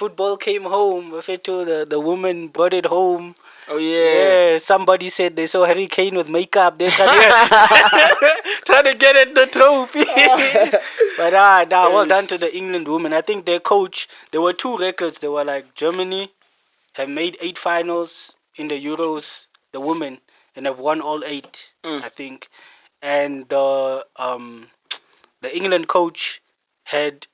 football came home. The woman brought it home. Oh yeah. Somebody said they saw Harry Kane with makeup. They're trying to get at the trophy. But well done to the England women. I think their coach. There were 2 records. They were like Germany have made 8 finals in the Euros. The women and have won all 8. I think, and the England coach had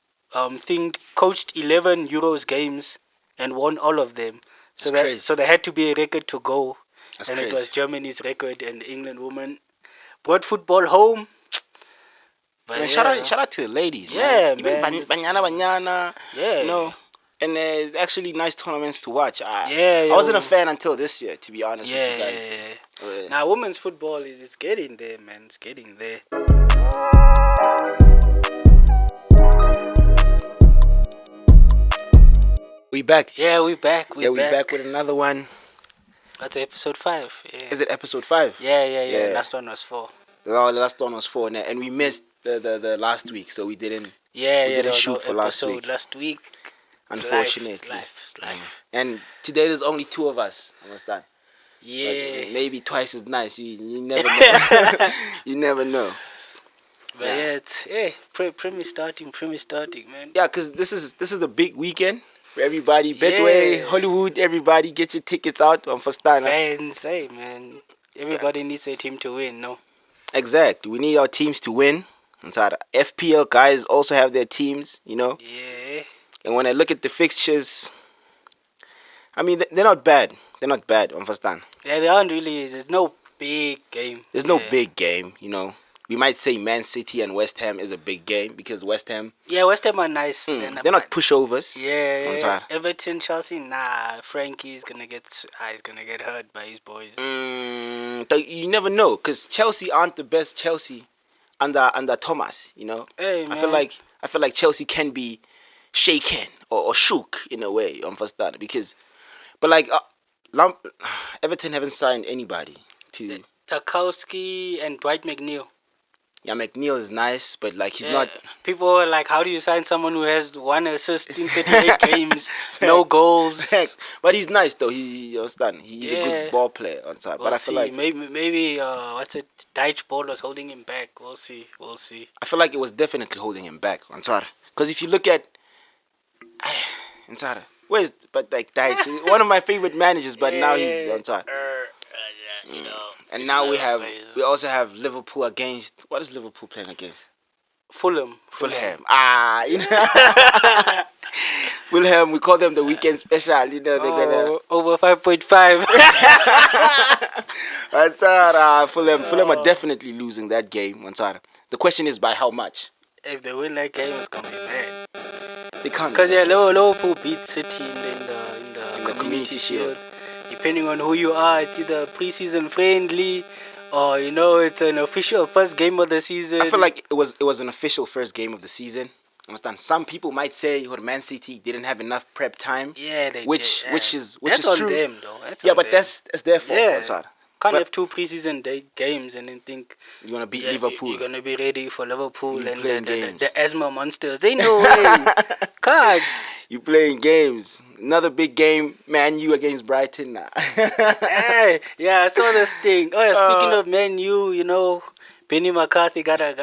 coached 11 Euros games and won all of them. So there had to be a record to go. That's and crazy. It was Germany's record, and the England women brought football home. But Man, shout out to the ladies, yeah, man. Even man. Banyana. Yeah. You know. And actually nice tournaments to watch. I wasn't a fan until this year, to be honest with you guys. Yeah. Now, women's football is getting there, man. It's getting there. We back. Yeah, we back. We back with another one. That's episode 5. Yeah. Is it episode 5? Yeah. Last one was 4. Oh, the last one was 4, and we missed the last week, so we didn't. Yeah, we didn't shoot for last week. Unfortunately, it's life. And today there's only 2 of us. Understand? Yeah. But maybe twice as nice. You never know. You never know. But Prem is starting, man. Yeah, because this is the big weekend for everybody. Betway, Hollywood, everybody get your tickets out on Fastana. Fans, man. Everybody needs a team to win, no? Exactly. We need our teams to win. FPL guys also have their teams, you know. Yeah. And when I look at the fixtures, I mean, they're not bad. They're not bad on Fastana. Yeah, they aren't really. There's no big game. There's no big game, you know. We might say Man City and West Ham is a big game because West Ham... Yeah, West Ham are nice. They're not pushovers. Yeah. Everton, Chelsea, Frankie's going to get hurt by his boys. You never know because Chelsea aren't the best Chelsea under Thomas, you know. Hey, man. I feel like Chelsea can be shaken or shook in a way on first start because... But like Everton haven't signed anybody to... Tarkowski and Dwight McNeil. Yeah, McNeil is nice, but like he's not... People are like, how do you sign someone who has 1 assist in 38 games, no goals? But he's nice though. He's a good ball player on top. We'll but I feel like maybe Dyche Ball was holding him back. We'll see. I feel like it was definitely holding him back on top. Because if you look at Dyche, one of my favorite managers, but now he's on top. You know, and now we also have Liverpool against... What is Liverpool playing against? Fulham. You know. Fulham, we call them the weekend special. You know, they're gonna over 5.5. Fulham are definitely losing that game. The question is by how much? If they win that game, it's gonna be bad. They can't. Because Liverpool beat City in the Community Shield. Depending on who you are, it's either pre-season friendly or it's an official first game of the season. I feel like it was an official first game of the season. Understand? Some people might say Man City didn't have enough prep time. Yeah, they which did. Is that's on true. Them though. That's that's their fault. Yeah. Can't have 2 pre-season games and then think you're gonna beat Liverpool. You're gonna be ready for Liverpool and the asthma monsters. Ain't no way. God. You playing games. Another big game, Man U against Brighton. Hey, I saw this thing. Oh yeah, speaking of Man U, Benny McCarthy got a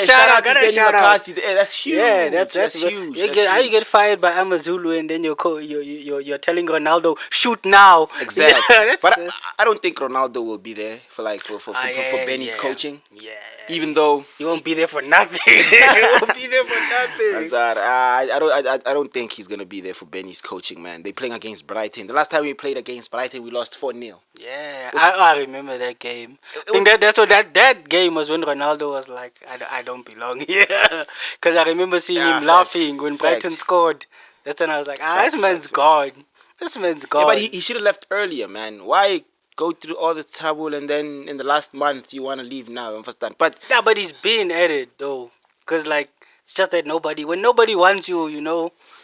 shout out. Hey, that's huge. Yeah, that's huge. How you get fired by Amazulu and then you're telling Ronaldo shoot now. Exactly. But I don't think Ronaldo will be there for Benny's coaching. Yeah. Even though he won't be there for nothing. That's I don't think he's gonna be there for Benny's coaching, man. They playing against Brighton. The last time we played against Brighton, we lost 4-0. Yeah, I remember that game. I think that's what that game was when Ronaldo was like, I don't belong here. Because I remember seeing him laughing when Brighton scored. That's when I was like, this man's gone. This man's gone. Yeah, but he should have left earlier, man. Why go through all the trouble and then in the last month you want to leave now? But he's been at it though. Because it's just that when nobody wants you,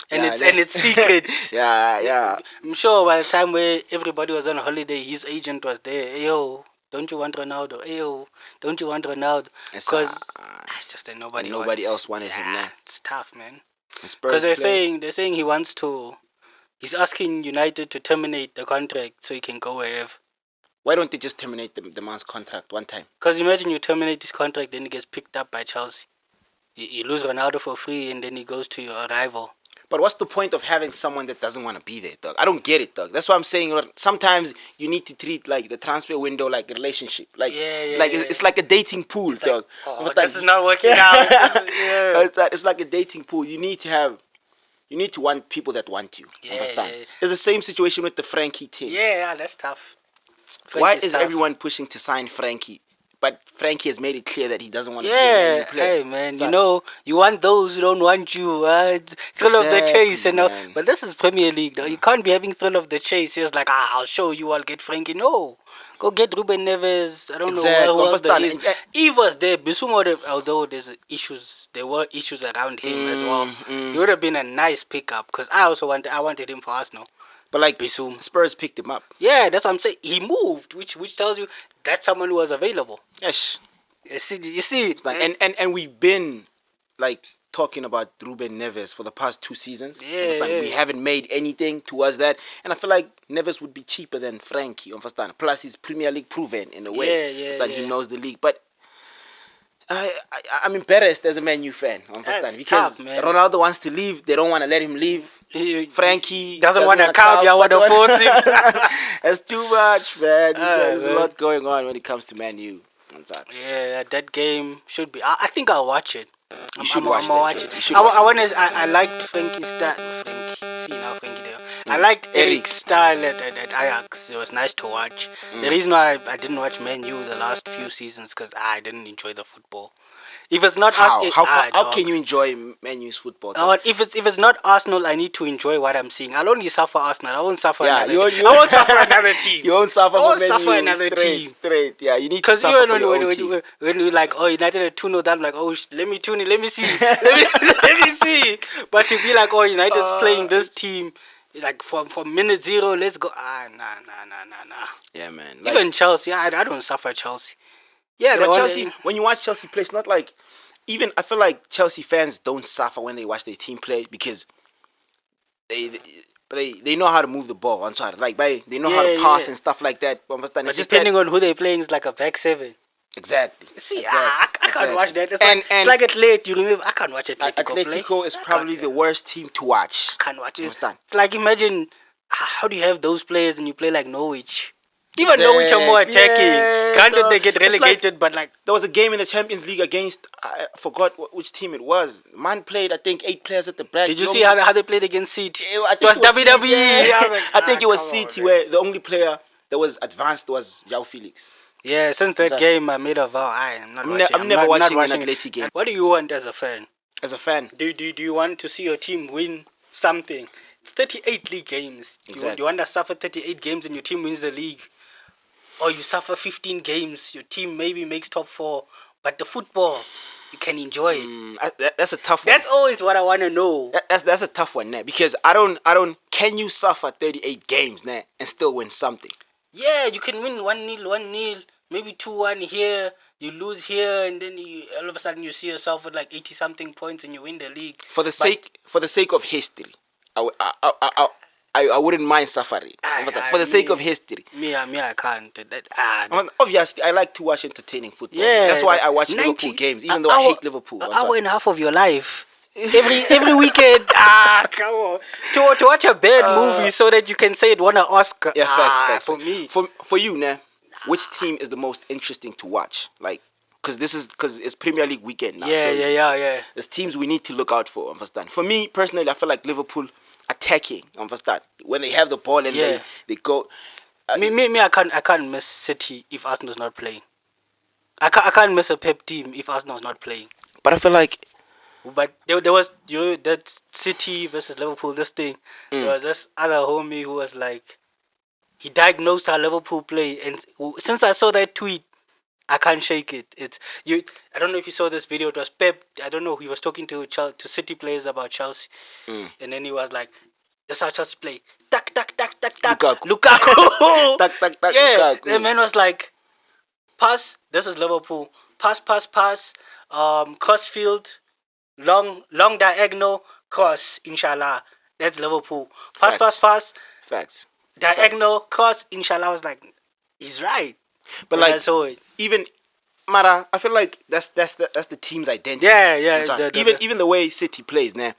and it's secret. Yeah. I'm sure by the time where everybody was on holiday, his agent was there. Hey, yo, don't you want Ronaldo? Hey, yo, don't you want Ronaldo? Because it's just that nobody else wanted him. Man. It's tough, man. Because they're saying he wants to. He's asking United to terminate the contract so he can go wherever. Why don't they just terminate the man's contract one time? Because imagine you terminate his contract, then he gets picked up by Chelsea. You lose Ronaldo for free, and then he goes to your rival. But what's the point of having someone that doesn't want to be there, dog? I don't get it, dog. That's why I'm saying sometimes you need to treat like the transfer window like a relationship. Like, it's like a dating pool, it's dog. Like, this is not working out. It's like a dating pool. You need to want people that want you. Understand? It's the same situation with the Frankie thing. Yeah, that's tough. Why is everyone pushing to sign Frankie? But Frankie has made it clear that he doesn't want to play. Hey man, you want those who don't want you. It's thrill of the chase, But this is Premier League, though. You can't be having thrill of the chase. It's like, I'll show you, I'll get Frankie. No. Go get Ruben Neves. I don't know who else there is. He was there. Bissouma, although there were issues around him as well. He would have been a nice pickup because I wanted him for Arsenal. But like Bissouma, Spurs picked him up. Yeah, that's what I'm saying. He moved, which tells you that's someone who was available. Yes. You see. Like, and we've been like talking about Ruben Neves for the past 2 seasons. Yeah. We haven't made anything towards that, and I feel like Neves would be cheaper than Frankie. Understand? Plus, he's Premier League proven in a way. He knows the league, but. I'm embarrassed as a Man U fan, understand? Because tough, Ronaldo wants to leave, they don't want to let him leave. Frankie doesn't want to count, you want to force him. That's too much, man. There's a lot going on when it comes to Man U. Yeah, that game should be. I think I'll watch it. You should watch it. I liked Frankie's style. Frankie there. I liked Eric's style at Ajax. It was nice to watch. The reason why I didn't watch Man U the last few seasons because I didn't enjoy the football. If it's not how can you enjoy Man U's football? If it's not Arsenal, I need to enjoy what I'm seing. I'll only suffer Arsenal. I won't suffer another team. I won't suffer another team. You won't suffer another team. Straight. Yeah, you need to suffer for your own team. When you like, United are 2-0 down, like, let me tune in, let me see. let me see. But to be like, United's playing this team, like from minute 0, let's go. Nah. Yeah, man. Even Chelsea, I don't suffer Chelsea. Yeah, but Chelsea, when you watch Chelsea play, it's not like, even I feel like Chelsea fans don't suffer when they watch their team play because they know how to move the ball on side. Like they know how to pass and stuff like that. But depending on who they're playing, it's like a back 7. Exactly. See, I can't watch that. It's like at late, you remember, I can't watch Atletico is probably the worst team to watch. I can't watch it. It's like, imagine, how do you have those players and you play like Norwich? Even Norwich are more attacking. Granted, they get relegated, but like... There was a game in the Champions League against... I forgot which team it was. Man played, I think, 8 players at the back. Did you see how they played against City? It was WWE. I think it was City where the only player that was advanced was João Felix. Yeah, since that game, I made a vow. I'm never watching an Atleti game. What do you want as a fan? As a fan? Do you want to see your team win something? It's 38 league games. Do you want to suffer 38 games and your team wins the league? Or you suffer 15 games, your team maybe makes top 4, but the football, you can enjoy it. That's a tough one. That's always what I want to know. That's a tough one, because I don't. Can you suffer 38 games, and still win something? Yeah, you can win 1-0, maybe 2-1 here. You lose here, and then all of a sudden you see yourself with like 80 something points, and you win the league. For the sake of history, I wouldn't mind suffering for the sake of history. Me, I can't. Obviously, I like to watch entertaining football. Yeah, that's why I watch Liverpool games, even though I hate Liverpool. An hour and a half of your life. Every weekend. Come on. To watch a bad movie so that you can say it won an Oscar. Yeah, facts. For me. For you, which team is the most interesting to watch? Like, because it's Premier League weekend now. Yeah. There's teams we need to look out for. Understand? For me personally, I feel like Liverpool attacking. Understand? When they have the ball and they go. I can't miss City if Arsenal's not playing. I can't miss a Pep team if Arsenal's not playing. But I feel like. But there was that City versus Liverpool, this thing. There was this other homie who was like, he diagnosed how Liverpool play, and since I saw that tweet, I can't shake it. I don't know if you saw this video. It was Pep. I don't know. He was talking to City players about Chelsea, and then he was like, "That's how Chelsea play. Tak tak tak tak tak. Lukaku. Tak tak tak. Yeah. Lukaku. The man was like, pass. This is Liverpool. Pass. Crossfield. Long diagonal, cross, inshallah. That's Liverpool. Facts. Pass. Facts. Diagonal, cross, inshallah. I was like, he's right. But when like, I saw it. even Mara, I feel like that's the team's identity. Yeah. Even the way City plays now.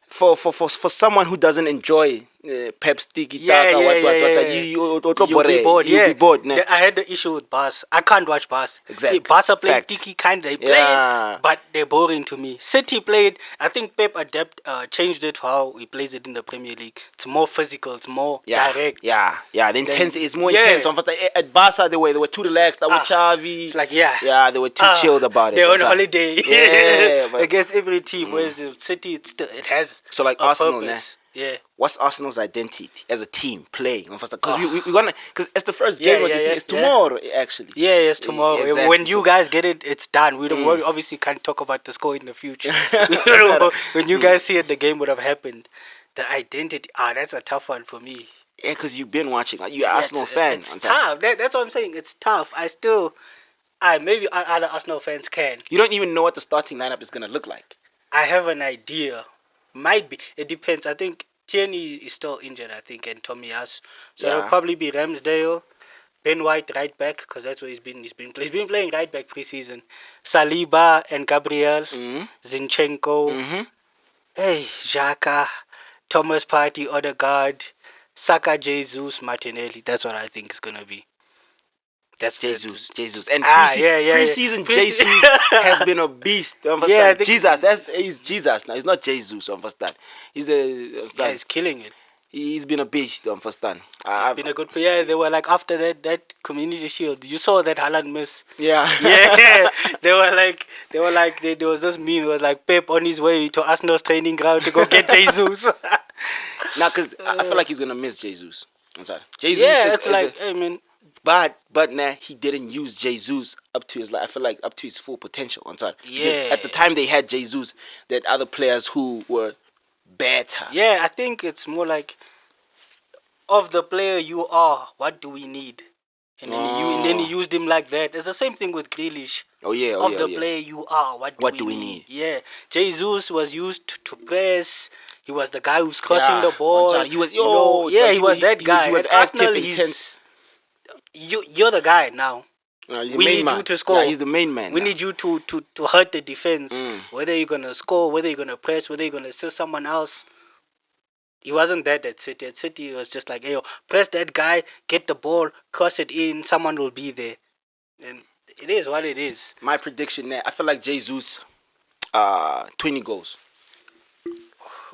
For someone who doesn't enjoy Pep's tiki taka, you'll be bored. You'll be bored. Nah. I had the issue with Bas. I can't watch Bas. Exactly. Barca played tiki kind. They played, but they're boring to me. City played. I think Pep changed it for how he plays it in the Premier League. It's more physical. It's more direct. Yeah. The intensity is more intense. At Barca, they were too relaxed. With Xavi. It's like they were too chilled about it. They're on holiday. Yeah, against every team. Whereas the City, it has so like Arsenal. Purpose. Yeah. What's Arsenal's identity as a team playing? Because we're gonna, because it's the first game of the season. It's tomorrow, actually. Yeah, it's tomorrow. Exactly. When you guys get it, it's done. We don't obviously can't talk about the score in the future. When you guys see it, the game would have happened. The identity, that's a tough one for me. Yeah, because you've been watching. You're an Arsenal fan. It's tough. That's what I'm saying. It's tough. Maybe other Arsenal fans can. You don't even know what the starting lineup is gonna look like. I have an idea. Might be. It depends. I think Tierney is still injured, I think, and Tomiyasu. So it'll probably be Ramsdale, Ben White right back, because that's what he's been playing right back preseason. Saliba and Gabriel, Zinchenko, Xhaka, Thomas Partey, Odegaard, Saka, Jesus, Martinelli. That's what I think is gonna be. That's Jesus. And preseason Jesus has been a beast. He's Jesus now. He's not Jesus. Understand? He's killing it. He's been a beast. Understand? He's been a good player. They were like, after that Community Shield, you saw that Haaland miss. Yeah. There was this meme. It was like Pep on his way to Arsenal's training ground to go get Jesus. Now, because I feel like he's gonna miss Jesus. I'm sorry. Jesus. Hey man. But he didn't use Jesus up to his up to his full potential. I'm sorry. Yeah. Because at the time they had Jesus, there had other players who were better. Yeah, I think it's more like, of the player you are, what do we need? And then you used him like that. It's the same thing with Grealish. Player you are, what do we need? Yeah, Jesus was used to press. He was the guy who's crossing the ball. He was he was that guy. He was active, intense. You're the guy now. We need you to score. Yeah, he's the main man. We need you to hurt the defense. Whether you're gonna score, whether you're gonna press, whether you're gonna assist someone else. He wasn't that at City. At City, it was just like, hey, press that guy, get the ball, cross it in, someone will be there. And it is what it is. My prediction there, I feel like Jesus, 20 goals.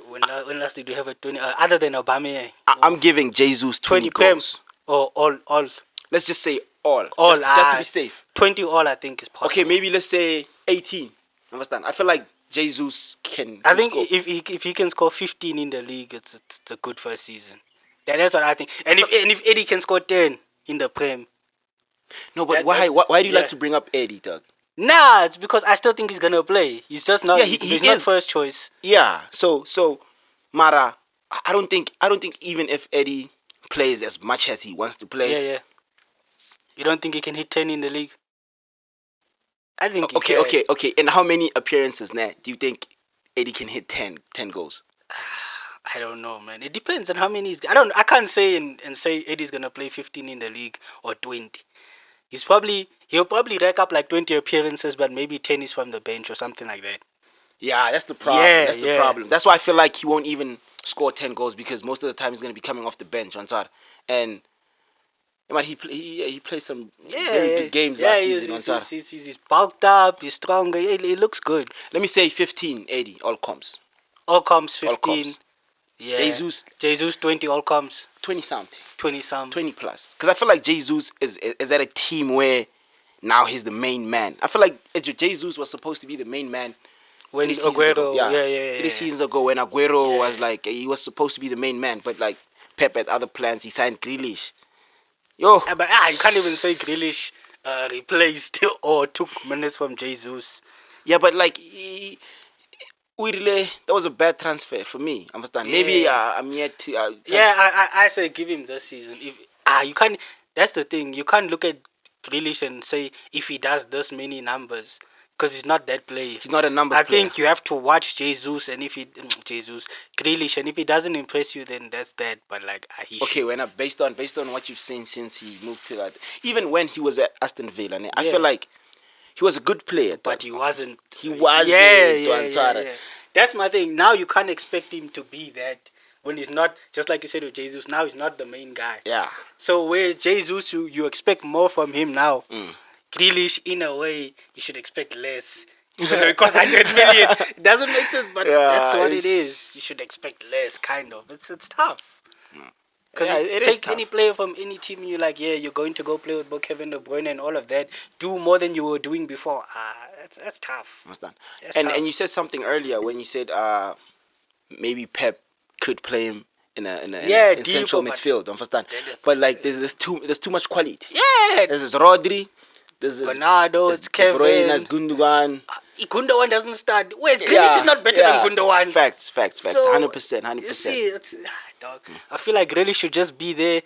When last did you have a 20? Other than Aubameyang? I'm giving Jesus 20 goals. Or all. Let's just say all. Just to be safe. 20 all, I think, is possible. Okay, maybe let's say 18. Understand? I feel like Jesus can. I think if he can score 15 in the league, it's a good first season. That's what I think. And if Eddie can score 10 in the Prem. No, but why do you like to bring up Eddie, Doug? Nah, it's because I still think he's gonna play. He's just not. He's not first choice. Yeah. So Mara, I don't think even if Eddie plays as much as he wants to play. Yeah. You don't think he can hit 10 in the league? I think. Okay. And how many appearances now do you think Eddie can hit 10 goals? I don't know, man. It depends on how many. I can't say and say Eddie's gonna play 15 in the league or 20. He'll probably rack up like 20 appearances, but maybe 10 is from the bench or something like that. Yeah, that's the problem. That's the problem. That's why I feel like he won't even score 10 goals, because most of the time he's going to be coming off the bench on Saturday. And he played some very big games last season on Saturday. He's bulked up, he's stronger, it looks good. Let me say 15, 80, all comps. All comps, 15. All comps. Yeah. Jesus 20, all comps. 20 something. 20 plus. Because I feel like Jesus is at a team where now he's the main man. I feel like Jesus was supposed to be the main man when Aguero, yeah. 3 seasons ago, when Aguero was like, he was supposed to be the main man, but like Pep had other plans. He signed Grealish. But you can't even say Grealish replaced or took minutes from Jesus. Yeah, but like that was a bad transfer for me. Understand? Yeah. Maybe I'm yet to. I say give him this season. If you can't, that's the thing. You can't look at Grealish and say if he does this many numbers, because he's not that player. He's not a numbers player. I think you have to watch Jesus, and if he Grealish, and if he doesn't impress you, then that's that. But like okay, based on what you've seen since he moved to that, even when he was at Aston Villa, I feel like he was a good player, but he wasn't. Yeah. That's my thing. Now you can't expect him to be that when he's not. Just like you said with Jesus, now he's not the main guy. Yeah. So where Jesus, you expect more from him now. Grealish, in a way, you should expect less. Even though it costs 100 million, it doesn't make sense, but that's what it is. You should expect less, kind of. It's tough. Because take any player from any team, and you're like, you're going to go play with both Kevin De Bruyne and all of that. Do more than you were doing before. That's tough. Tough. And you said something earlier when you said maybe Pep could play him in central midfield. Understand? But like there's too much quality. Yeah. There's Rodri. There's Bernardo, it's Kevin. De Bruyne, there's Gundogan. Gundogan doesn't start. Where's Grealish is not better than Gundogan. Facts. So, 100%. You see, dog. I feel like Grealish should just be there,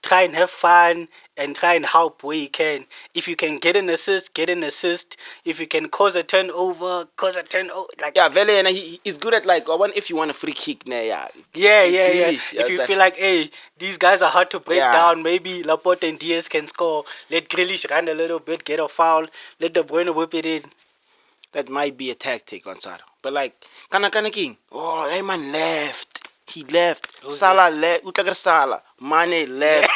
try and have fun, and try and help where he can. If you can get an assist, get an assist. If you can cause a turnover, cause a turnover. Like Vele, and he's good at like if you want a free kick, Yeah. If you feel like, hey, these guys are hard to break down, maybe Laporte and Diaz can score. Let Grealish run a little bit, get a foul. Let De Bruyne whip it in. That might be a tactic on Sara. But like, Kana King, that man left. He left. Salah left. Utagar Salah. Mane left.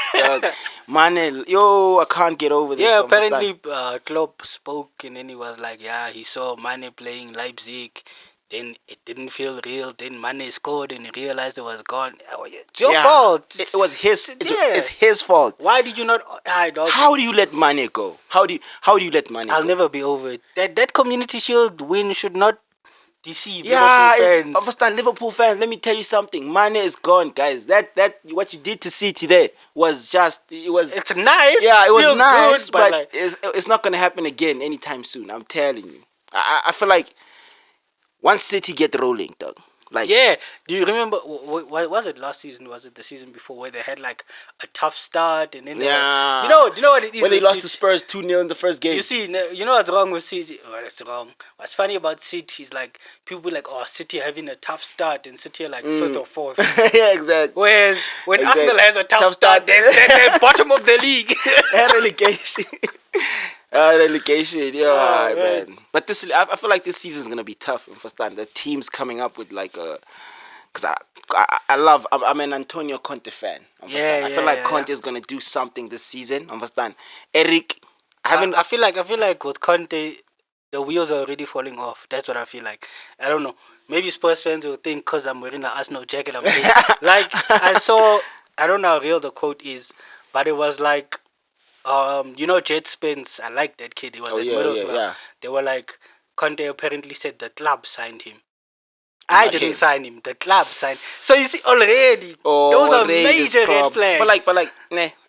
Mane, I can't get over this. Yeah, apparently Klopp spoke and then he was like, he saw Mane playing Leipzig. Then it didn't feel real. Then Mane scored and he realized it was gone. It's your fault. It was his. It's his fault. Why did you not? How do you let Mane go? How do you let Mane go? I'll never be over it. That Community Shield win should not deceive Liverpool fans. Understand, Liverpool fans. Let me tell you something. Mane is gone, guys. That what you did to City there was just. It's nice. Yeah, it was feels nice, good, but like, it's not gonna happen again anytime soon. I'm telling you. I feel like. Once City get rolling, dog. Like do you remember? Was it last season? Was it the season before where they had like a tough start and then do you know what it is? When they lost to Spurs 2-0 in the first game. You see, you know what's wrong with City? What's wrong? What's funny about City is like people like, City having a tough start and City are like 5th or 4th. Yeah, exactly. Whereas when Arsenal has a tough start, they're bottom of the league. Relegation. Relegation, man. But I feel like this season is gonna be tough. For the teams coming up with like because I'm an Antonio Conte fan. I feel like Conte is gonna do something this season. Understand? Eric, I feel like with Conte, the wheels are already falling off. That's what I feel like. I don't know. Maybe Spurs fans will think because I'm wearing an Arsenal jacket, I'm like I don't know how real the quote is, but it was like. Jet Spence, I like that kid. He was at Middlesbrough. Yeah. They were like, Conte apparently said the club signed him. I didn't sign him. The club signed. So you see, already those are major red flags. But like,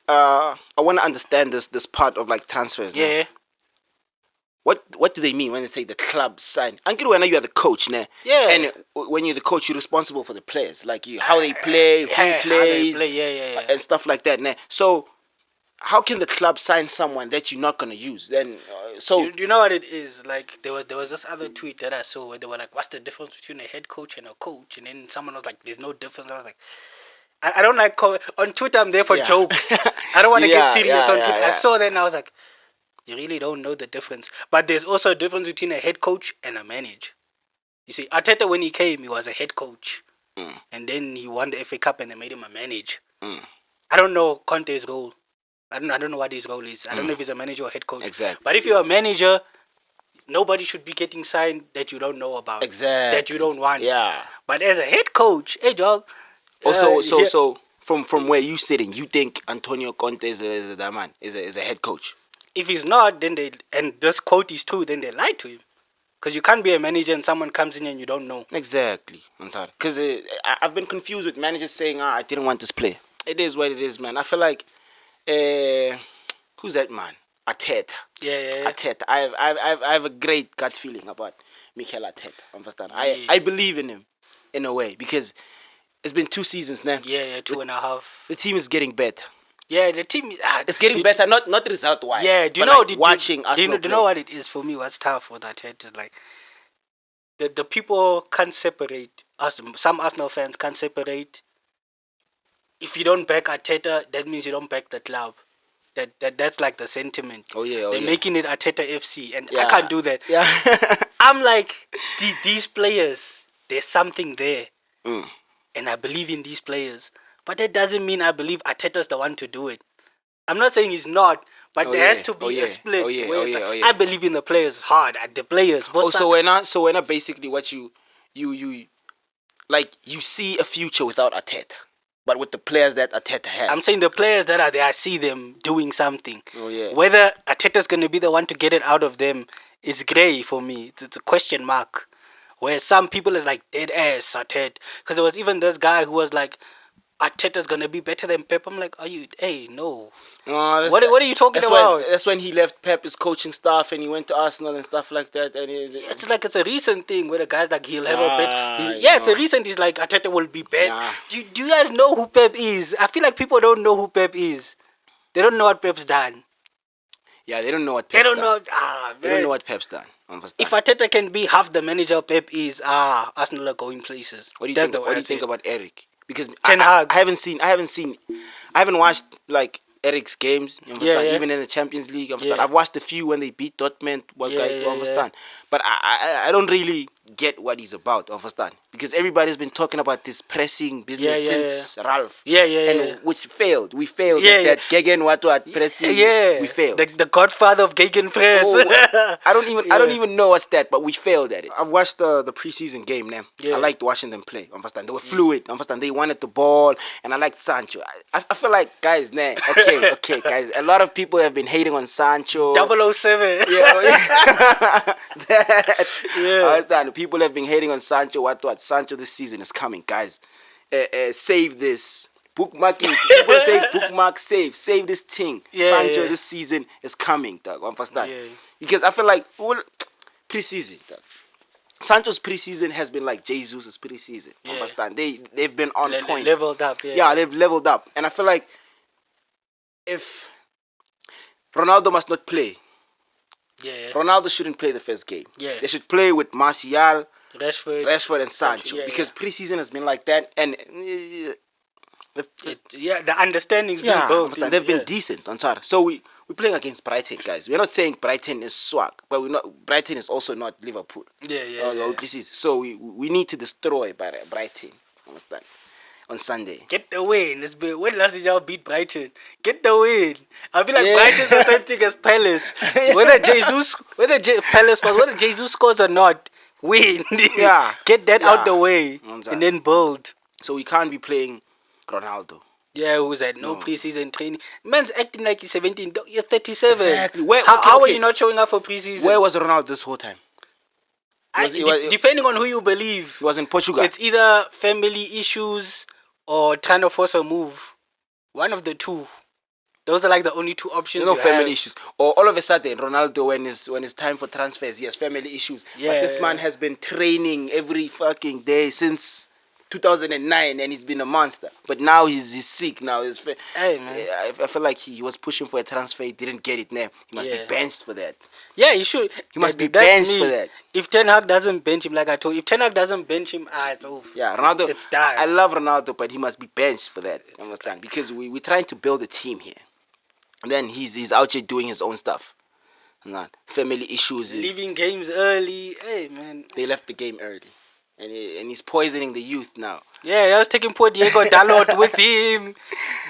I want to understand this part of like transfers. Yeah. What do they mean when they say the club signed? And when you are the coach, Yeah. And when you're the coach, you're responsible for the players, like how they play, who plays, and stuff like that. So. How can the club sign someone that you're not gonna use? Then, you know what it is like. There was this other tweet that I saw where they were like, "What's the difference between a head coach and a coach?" And then someone was like, "There's no difference." I was like, "I don't like on Twitter. I'm there for jokes. I don't want to get serious on Twitter." I saw that and I was like, "You really don't know the difference." But there's also a difference between a head coach and a manager. You see, Arteta when he came, he was a head coach, and then he won the FA Cup and they made him a manager. I don't know Conte's role. I don't know what his role is. I don't know if he's a manager or head coach. Exactly. But if you're a manager, nobody should be getting signed that you don't know about. Exactly. That you don't want. Yeah. But as a head coach, hey dog. So from where you sitting, you think Antonio Conte is a head coach? If he's not, then and this quote is true, then they lie to him. Because you can't be a manager and someone comes in and you don't know. Exactly. I'm sorry. Because I've been confused with managers saying, I didn't want this player. It is what it is, man. I feel like who's that man? Arteta. Yeah. Arteta. I have a great gut feeling about Mikel Arteta. Understand? I believe in him in a way because it's been 2 seasons now. Yeah, 2.5. The team is getting better. Yeah, the team it's getting better, not result wise. Yeah, do you know watching do you know what it is for me? What's tough with Arteta is like the people can't separate us. Some Arsenal fans can't separate. If you don't back Arteta, that means you don't back the club. That's like the sentiment. They're making it Arteta FC, and I can't do that. Yeah. I'm like these players. There's something there, and I believe in these players. But that doesn't mean I believe Arteta's the one to do it. I'm not saying he's not, but there has to be a split. I believe in the players hard. At the players. So we're not basically what you like. You see a future without Arteta, but with the players that Arteta has. I'm saying the players that are there, I see them doing something. Oh. Whether Arteta's going to be the one to get it out of them is grey for me. It's a question mark. Where some people is like dead ass Arteta, because there was even this guy who was like, Arteta's gonna be better than Pep. I'm like, no. What are you talking about? That's when he left Pep's coaching staff and he went to Arsenal and stuff like that. And it's like it's a recent thing where the guy's like he'll have a bet. It's a recent. He's like Arteta will be better. Do you guys know who Pep is? I feel like people don't know who Pep is. They don't know what Pep's done. Yeah, they don't know what Pep's done. They don't know what Pep's done. If Arteta can be half the manager Pep is, Arsenal are going places. What do you think about Eric? Because Ten Hag. I haven't watched like Eric's games. You understand? Even in the Champions League, I've watched a few when they beat Dortmund. But I don't really get what he's about. Understand? Because everybody's been talking about this pressing business since Ralph. And which failed. We failed at that Gegen what pressing. We failed. The godfather of Gegenpress. I don't even know what's that, but we failed at it. I've watched the preseason game now. I liked watching them play. Understand? They were fluid. Understand? They wanted the ball, and I liked Sancho. I feel like guys, okay, guys. A lot of people have been hating on Sancho. 007. Understand? People have been hating on Sancho. What? Sancho this season is coming, guys. Save this. Bookmarking. People say bookmark, save this thing. Sancho this season is coming, dog. Understand? Because I feel like preseason, dog. Sancho's preseason has been like Jesus' preseason. Understand? They've been on point. Leveled up. They've leveled up, and I feel like if Ronaldo must not play. Ronaldo shouldn't play the first game. They should play with Martial, Rashford and Sancho because preseason has been like that, and the understanding's been built. They've been decent on Tara. So we're playing against Brighton, guys. We're not saying Brighton is swag, but Brighton is also not Liverpool. So we need to destroy Brighton. Understand? On Sunday. Get the win. When last did y'all beat Brighton? Get the win. I feel like Brighton's the same thing as Palace. Whether Jesus scores or not, win. Get that out the way and then build. So we can't be playing Ronaldo. Who's at no preseason training. Man's acting like he's 17. You're 37. Exactly. How are you not showing up for preseason? Where was Ronaldo this whole time? Depending on who you believe. He was in Portugal. It's either family issues or trying to force a move. One of the two. Those are like the only two options. No family issues. Or all of a sudden, Ronaldo, when it's time for transfers, he has family issues. But this man has been training every fucking day since 2009, and he's been a monster. But now he's sick. Now I feel like he was pushing for a transfer. He didn't get it. Now he must be benched for that. Yeah, he should. He must be benched for that. If Ten Hag doesn't bench him, like I told you, if Ten Hag doesn't bench him, it's over. Yeah, Ronaldo. It's done. I love Ronaldo, but he must be benched for that. Understand? Because we're trying to build a team here. And then he's out here doing his own stuff. Family issues. Leaving games early. Hey, man. They left the game early. And he's poisoning the youth now. Yeah, I was taking poor Diego Dalot with him.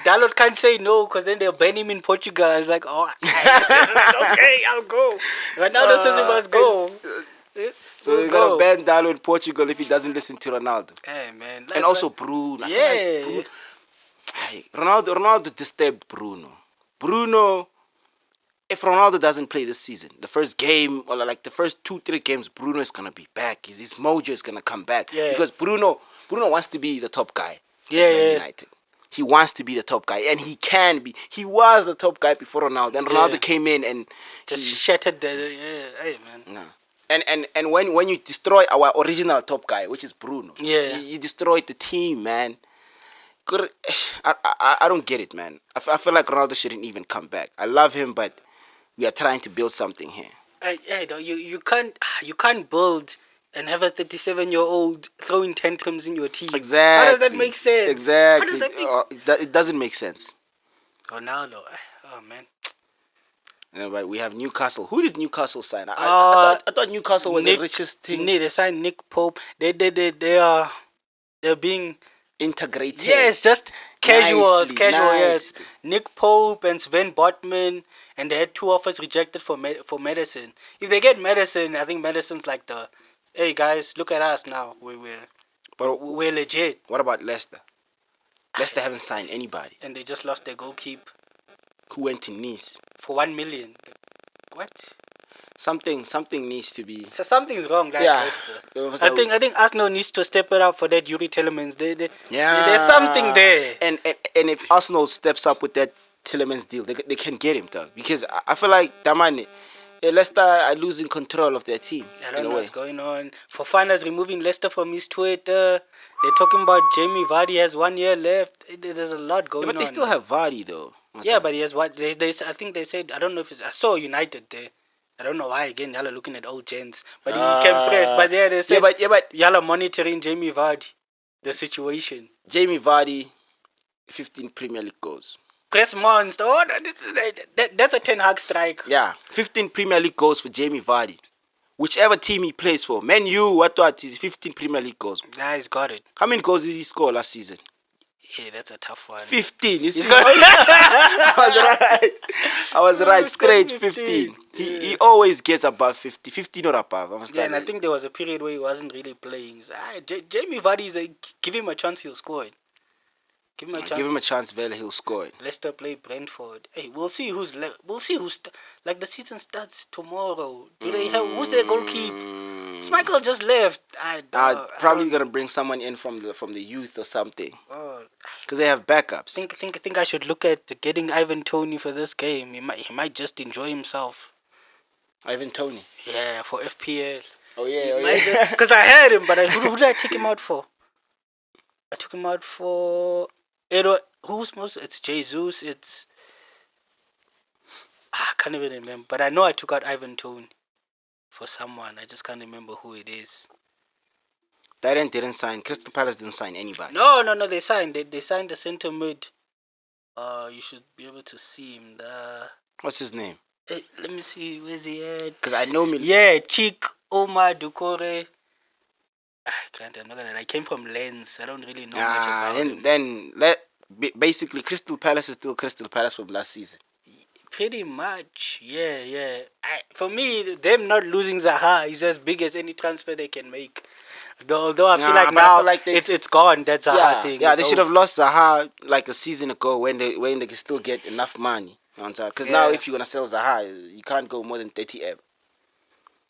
Dalot can't say no because then they'll ban him in Portugal. It's like, okay, I'll go. Ronaldo says he must go. So they're going to ban Dalot in Portugal if he doesn't listen to Ronaldo. Hey, man. And also Bruno. Ronaldo disturbed Bruno. If Ronaldo doesn't play this season, the first game or like the first 2-3 games, Bruno is gonna be back. His mojo is gonna come back. Because Bruno wants to be the top guy. United. He wants to be the top guy, and he can be. He was the top guy before Ronaldo. And Ronaldo came in and just shattered the. Hey, man. No. And when you destroy our original top guy, which is Bruno, you destroyed the team, man. I don't get it, man. I feel like Ronaldo shouldn't even come back. I love him, but we are trying to build something here. You can't build and have a 37-year-old throwing tantrums in your team. Exactly. How does that make sense? Exactly. How does that make sense? It doesn't make sense. Ronaldo. Oh man. But we have Newcastle. Who did Newcastle sign? I thought Newcastle was the richest thing. They signed Nick Pope. They're being integrated. Yes, just casual. Nicely. Yes, Nick Pope and Sven Botman, and they had 2 offers rejected for Madison. If they get Madison, I think Madison's like hey guys, look at us now. We're legit. What about Leicester? Leicester haven't signed anybody, and they just lost their goalkeeper. Who went to Nice for 1 million. What? Something needs to be. So something's wrong, like Leicester. I think Arsenal needs to step it up for that Yuri Telemans. There's something there. And if Arsenal steps up with that Telemans deal, they can get him, though. Because I feel like Damani, Leicester are losing control of their team. I don't know what's going on. Fofana's removing Leicester from his Twitter. They're talking about Jamie Vardy has 1 year left. There's a lot going on. But they still have Vardy, though. Yeah, but he has what? I think they said, I don't know if it's... I saw United there. I don't know why, again, y'all are looking at old gents. But he can press. But there they said, y'all are monitoring Jamie Vardy, the situation. Jamie Vardy, 15 Premier League goals. Press monster. Oh, that's a Ten Hag strike. Yeah, 15 Premier League goals for Jamie Vardy. Whichever team he plays for. Man U, what, he's 15 Premier League goals. Nah, he's got it. How many goals did he score last season? Yeah, that's a tough one. 15. You see? I was right. Straight 15. He always gets above 50. 15 or above. Yeah, and I think there was a period where he wasn't really playing. So, Jamie Vardy, give him a chance, he'll score it. Give him a chance, Vela, he'll score it. Leicester play Brentford. Hey, we'll see who's like the season starts tomorrow. Do they have who's their goalkeeper? Michael just left. Probably gonna bring someone in from the youth or something. Because they have backups. Think I should look at getting Ivan Toney for this game. He might just enjoy himself. Ivan Toney. Yeah, for FPL. Oh yeah. Because I had him, but who did I take him out for? I took him out for who's most? It's Jesus. It's I can't even remember. But I know I took out Ivan Toney for someone. I just can't remember who it is. Tyrant didn't sign. Crystal Palace didn't sign anybody. No. They signed. They signed the centre mid. You should be able to see him. What's his name? Hey, let me see. Where's he at? Because I know me. Yeah, Chick Omar Dukore. Granted, I'm not gonna. I came from Lens. I don't really know much about him. Then basically Crystal Palace is still Crystal Palace from last season. Pretty much, yeah. For me, them not losing Zaha is as big as any transfer they can make. Although I feel like now it's gone. That Zaha thing. Yeah, they should have lost Zaha like a season ago when they can still get enough money. Because now if you're gonna sell Zaha, you can't go more than 30 M.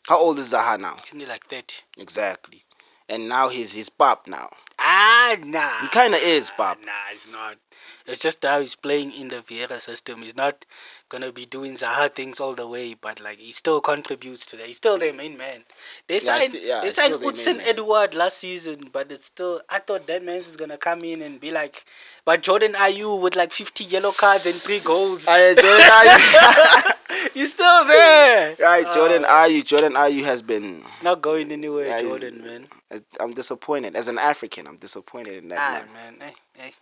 How old is Zaha now? Only like 30. Exactly. And now he's pop now. Nah. He kind of is pop. Nah, he's not. It's just how he's playing in the Vieira system. He's not gonna be doing Zaha things all the way, but like he still contributes to that. He's still their main man. They signed Hudson Edward last season, but it's still. I thought that man was gonna come in and be like, but Jordan Ayew with like 50 yellow cards and 3 goals. Jordan Ayew. He's still there. Right, Jordan Ayew has been. It's not going anywhere, Jordan, man. I'm disappointed. As an African, I'm disappointed in that. Man. Hey,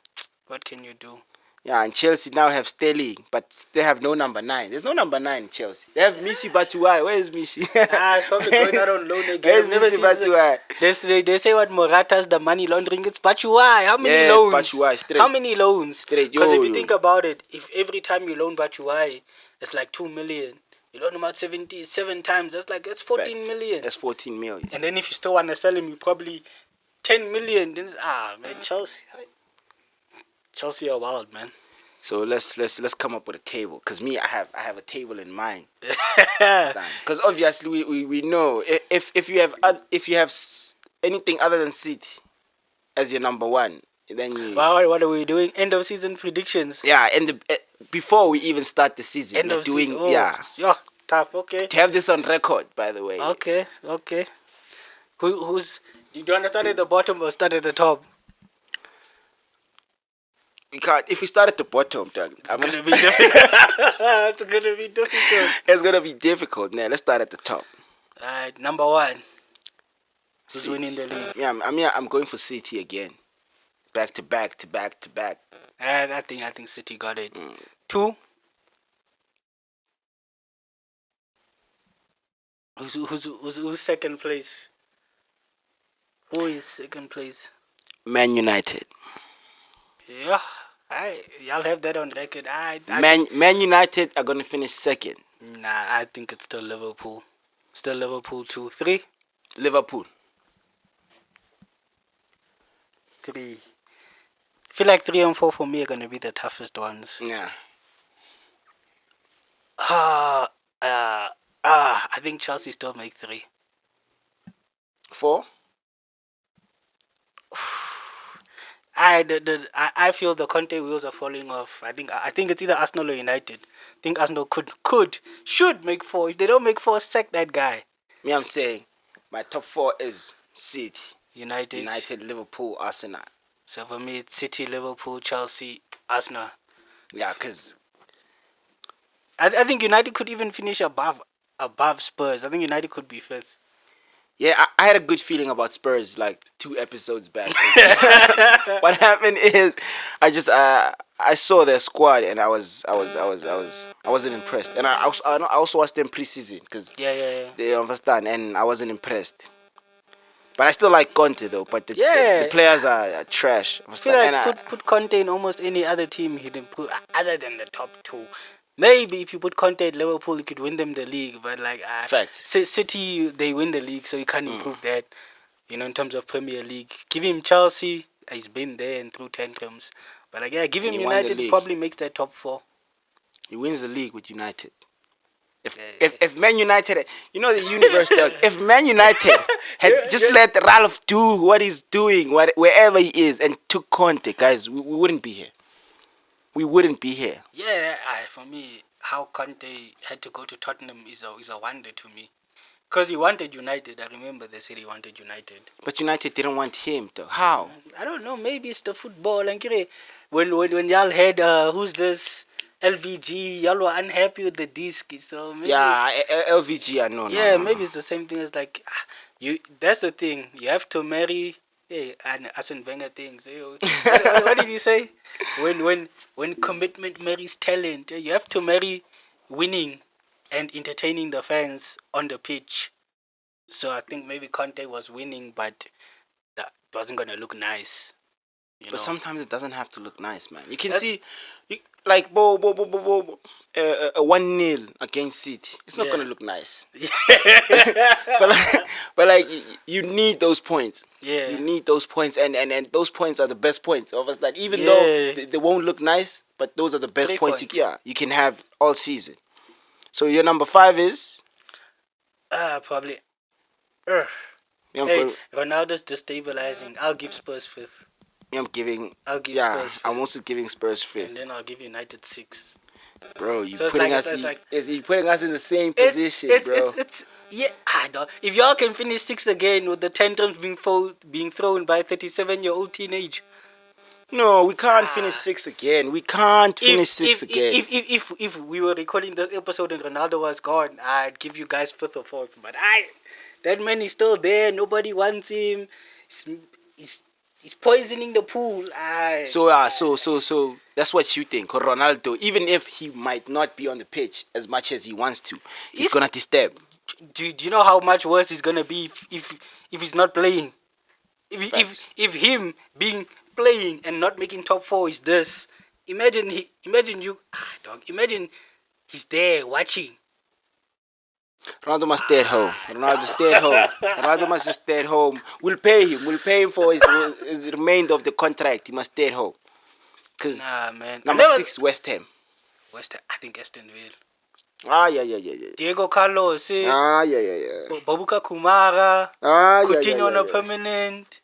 what can you do? Yeah, and Chelsea now have Sterling, but they have no number 9. There's no number 9 in Chelsea. They have Missy Batshuayi. Where is Missy? It's probably going out on loan again. Where's Missy Batshuayi? They say what Morata's the money laundering. It's Batshuayi. How many loans? Batshuayi, straight. How many loans? Because if you think about it, if every time you loan Batshuayi, it's like 2 million. You loan him out 77 times. That's 14 million. That's 14 million. And then if you still want to sell him, you probably 10 million. Then man, Chelsea are wild, man. So let's come up with a table. Cause I have a table in mind. Cause obviously we know if you have anything other than City as your number 1, then you. What are we doing? End of season predictions. Yeah, and before we even start the season, end of doing season. Yeah, tough. Okay. To have this on record, by the way. Okay. Who's? Do you want to start at the bottom or start at the top? We can't. If we start at the bottom, dog, It's gonna be difficult. It's gonna be difficult. It's gonna be difficult. Now let's start at the top. Alright, number 1. Who's City. winning the league? Yeah, I'm going for City again. Back to back to back to back. And I think City got it. 2. Who's second place? Who is second place? Man United. Yeah, y'all have that on record. Man United are gonna finish second. Nah, I think it's still Liverpool. Still Liverpool 2. 3. Liverpool. 3. Feel like 3 and 4 for me are gonna be the toughest ones. Yeah. I think Chelsea still make 3. 4. I feel the Conte wheels are falling off. I think it's either Arsenal or United. I think Arsenal should make 4. If they don't make 4, sack that guy. Me, I'm saying my top 4 is City, United, Liverpool, Arsenal. So for me, it's City, Liverpool, Chelsea, Arsenal. Yeah, because I think United could even finish above Spurs. I think United could be 5th. yeah, I had a good feeling about Spurs like 2 episodes back. What happened is I saw their squad and I wasn't impressed. And I also watched them preseason because they understand, and I wasn't impressed. But I still like Conte though. But the players are trash. I feel like put Conte in almost any other team, he'd improve other than the top 2. Maybe if you put Conte at Liverpool, you could win them the league. But like City, they win the league, so you can't improve that. In terms of Premier League, give him Chelsea. He's been there and through tantrums. But like, give him United. Probably makes that top 4. He wins the league with United. If Man United, the universe, if Man United had just let Ralph do what he's doing, wherever he is, and took Conte, guys, we wouldn't be here. We wouldn't be here. Yeah, for me, how Conte had to go to Tottenham is a wonder to me. Because he wanted United. I remember they said he wanted United. But United didn't want him, though. How? I don't know. Maybe it's the football. And when y'all had, who's this? LVG, y'all were unhappy with the disc, so maybe LVG, I know. Yeah, maybe it's the same thing as like that's the thing. You have to marry and Arsene Wenger things. What did you say? When commitment marries talent, you have to marry winning and entertaining the fans on the pitch. So I think maybe Conte was winning, but that wasn't gonna look nice. But sometimes it doesn't have to look nice, man. You can see, like, 1-0 against City. It's not gonna look nice. but like, you need those points. Yeah. You need those points, and those points are the best points. Of that, even though they won't look nice, but those are the best points. You can have all season. So your number 5 is? Probably. Ronaldo's destabilizing. I'll give Spurs 5th. I'll give Spurs 5th. I'm also giving Spurs 5th. And then I'll give United 6th. Bro, is he putting us in the same position, bro? I don't. If y'all can finish 6th again with the tantrums being thrown by a 37-year-old teenage. No, we can't finish 6th again. We can't finish 6th again. If we were recording this episode and Ronaldo was gone, I'd give you guys 5th or 4th. But that man is still there. Nobody wants him. He's poisoning the pool. So that's what you think. Ronaldo, even if he might not be on the pitch as much as he wants to, he's gonna disturb. Do you know how much worse he's gonna be if he's not playing? If him being playing and not making top 4 is this, imagine he's there watching. Ronaldo must stay at home. Ronaldo must just stay at home. We'll pay him for his remainder of the contract. He must stay at home. Cause man. Number 6, West Ham. I think Aston Villa. Yeah. Diego Carlos. Yeah. Babuka Kumara. Coutinho on a permanent.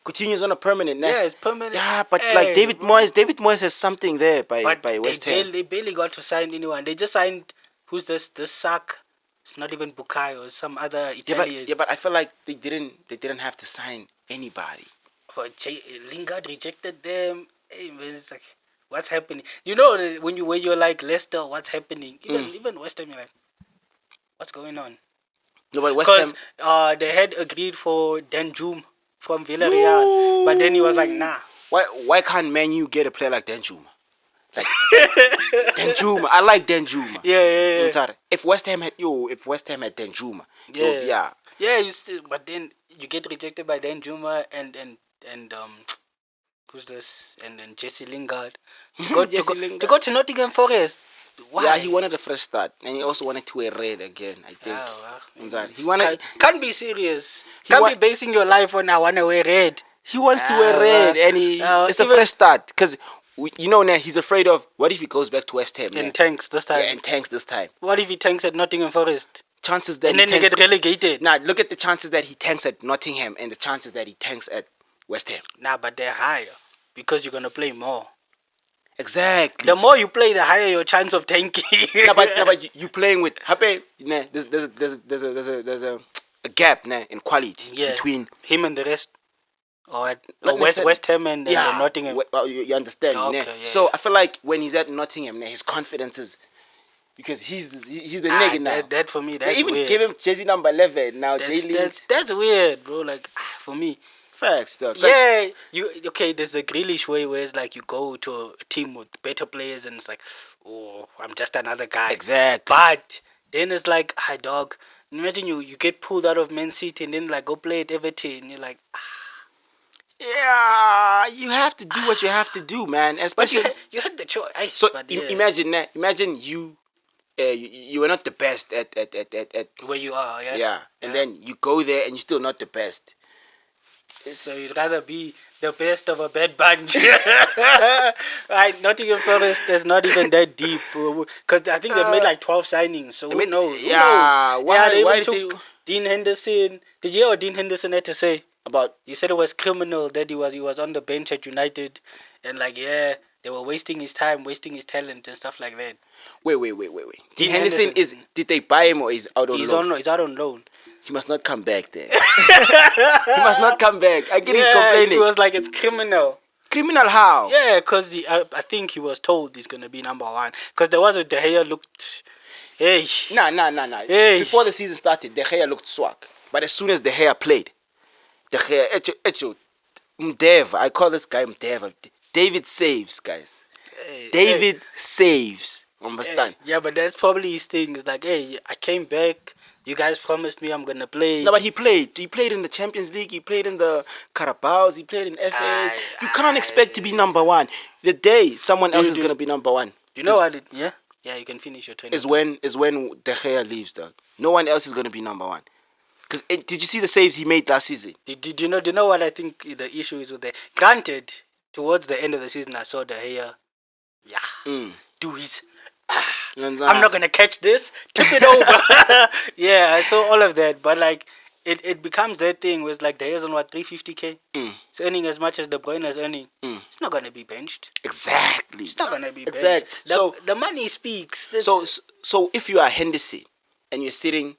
Coutinho's on a permanent now. Yeah, it's permanent. Yeah, but like David Moyes has something there by West Ham. They barely got to sign anyone. They just signed, who's this? The Sack. It's not even Bukayo. It's some other Italian. Yeah, but I feel like they didn't have to sign anybody. Lingard rejected them. Hey, man, it's like, what's happening? You know, when you're like Leicester, what's happening? Even West Ham, you're like, what's going on? No, but West Ham. Because they had agreed for Dan Jum from Villarreal, but then he was like, nah. Why can't Man U get a player like Dan Jum? Like Dan Juma, I like Dan Juma. Yeah. If West Ham had Dan Juma, you still, but then you get rejected by Dan Juma and who's this? And then Jesse Lingard to go to Nottingham Forest. Why? Yeah, he wanted a fresh start, and he also wanted to wear red again. I think. He wanted. Can't be serious. Can't be basing your life on I want to wear red. He wants to wear red, and it's a fresh start because. You know, now he's afraid of what if he goes back to West Ham and tanks this time. Yeah, and tanks this time. What if he tanks at Nottingham Forest? Chances that and then he get relegated. Nah, look at the chances that he tanks at Nottingham and the chances that he tanks at West Ham. Nah, but they're higher because you're gonna play more. Exactly. The more you play, the higher your chance of tanking. but you playing with Happy. Nah, there's a gap in quality between him and the rest. Or West Ham and Nottingham. You understand? So I feel like when he's at Nottingham, his confidence is because he's the nigga now. That for me, that's they even weird. give him jersey number 11 now. That's weird, bro. Like for me, facts. Though. There's the Grealish way where it's like you go to a team with better players and it's like, oh, I'm just another guy. Exactly. But then it's like, hi dog. Imagine you get pulled out of Man City and then like go play at Everton. And you're like, yeah, you have to do what you have to do, man. Especially you had the choice. Imagine you were not the best at where you are, and then you go there and you're still not the best. So you'd rather be the best of a bad bunch. Right, Nottingham Forest is not even that deep because I think they made like 12 signings. So who knows? Why took Dean Henderson? Did you hear what Dean Henderson had to say? About he said it was criminal that he was on the bench at United and like they were wasting his time, wasting his talent and stuff like that. Wait. Dean Henderson did they buy him or he's out on loan? He's out on loan. He must not come back then. He must not come back. I get he's complaining. He was like it's criminal. Criminal how? Yeah, because I think he was told he's gonna be number one. Because there was a De Gea looked. Hey. Nah. Hey. Before the season started, De Gea looked swag. But as soon as De Gea played. Mdeva. I call this guy Mdeva. David saves, guys. David saves. Understand? Yeah, but that's probably his thing. It's like, hey, I came back. You guys promised me I'm gonna play. No, but he played. He played in the Champions League. He played in the Carabaos. He played in FAs. You can't expect to be number one. The day someone else is gonna be number one. You know what? Yeah, you can finish your turn. Is when De Gea leaves, dog. No one else is gonna be number one. Because did you see the saves he made last season? Do you know what I think the issue is with the... Granted, towards the end of the season, I saw De Gea, do his... I'm not going to catch this. Tip it over. Yeah, I saw all of that. But, like, it becomes that thing where it's like De Gea's on, 350K? It's earning as much as De Bruyne is earning. It's not going to be benched. Exactly. It's not going to be benched. Exactly. So the money speaks. So if you are Henderson and you're sitting...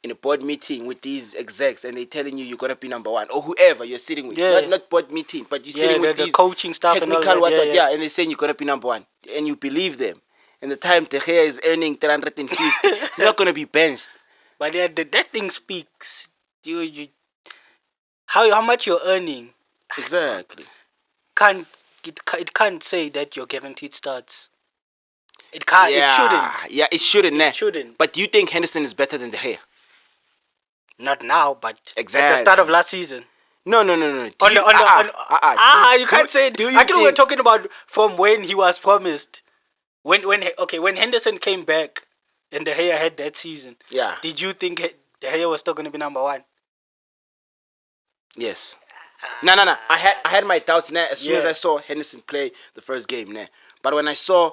in a board meeting with these execs and they're telling you got to be number one or whoever you're sitting with, not board meeting, but you're sitting with the these coaching staff technical and all that, and they're saying you got to be number one and you believe them. And the time De Gea is earning 350, he's not going to be benched. But that thing speaks. How much you're earning. Exactly. It can't say that your guaranteed starts. It can't. It shouldn't. Yeah, it shouldn't. It shouldn't. But do you think Henderson is better than De Gea? Not now, but exactly. At the start of last season. No. You can't say it. Actually, we're talking about from when he was promised. When Henderson came back and De Gea had that season. Yeah. Did you think De Gea was still going to be number one? Yes. No. I had my doubts now as soon as I saw Henderson play the first game now. But when I saw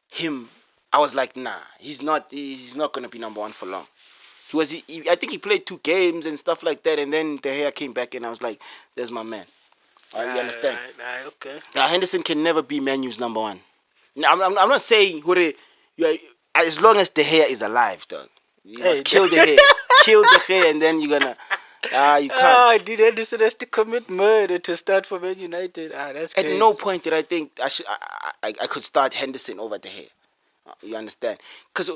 him, I was like, nah, he's not going to be number one for long. I think he played 2 games and stuff like that, and then De Gea came back and I was like, there's my man. You understand? Okay. Now, Henderson can never be Man U's number one. Now, I'm not saying as long as De Gea is alive, dog. You must kill De Gea. Kill De Gea and then you're gonna You can't. Did Henderson has to commit murder to start for Man United? That's At crazy. no point did I think I could start Henderson over De Gea. You understand? Because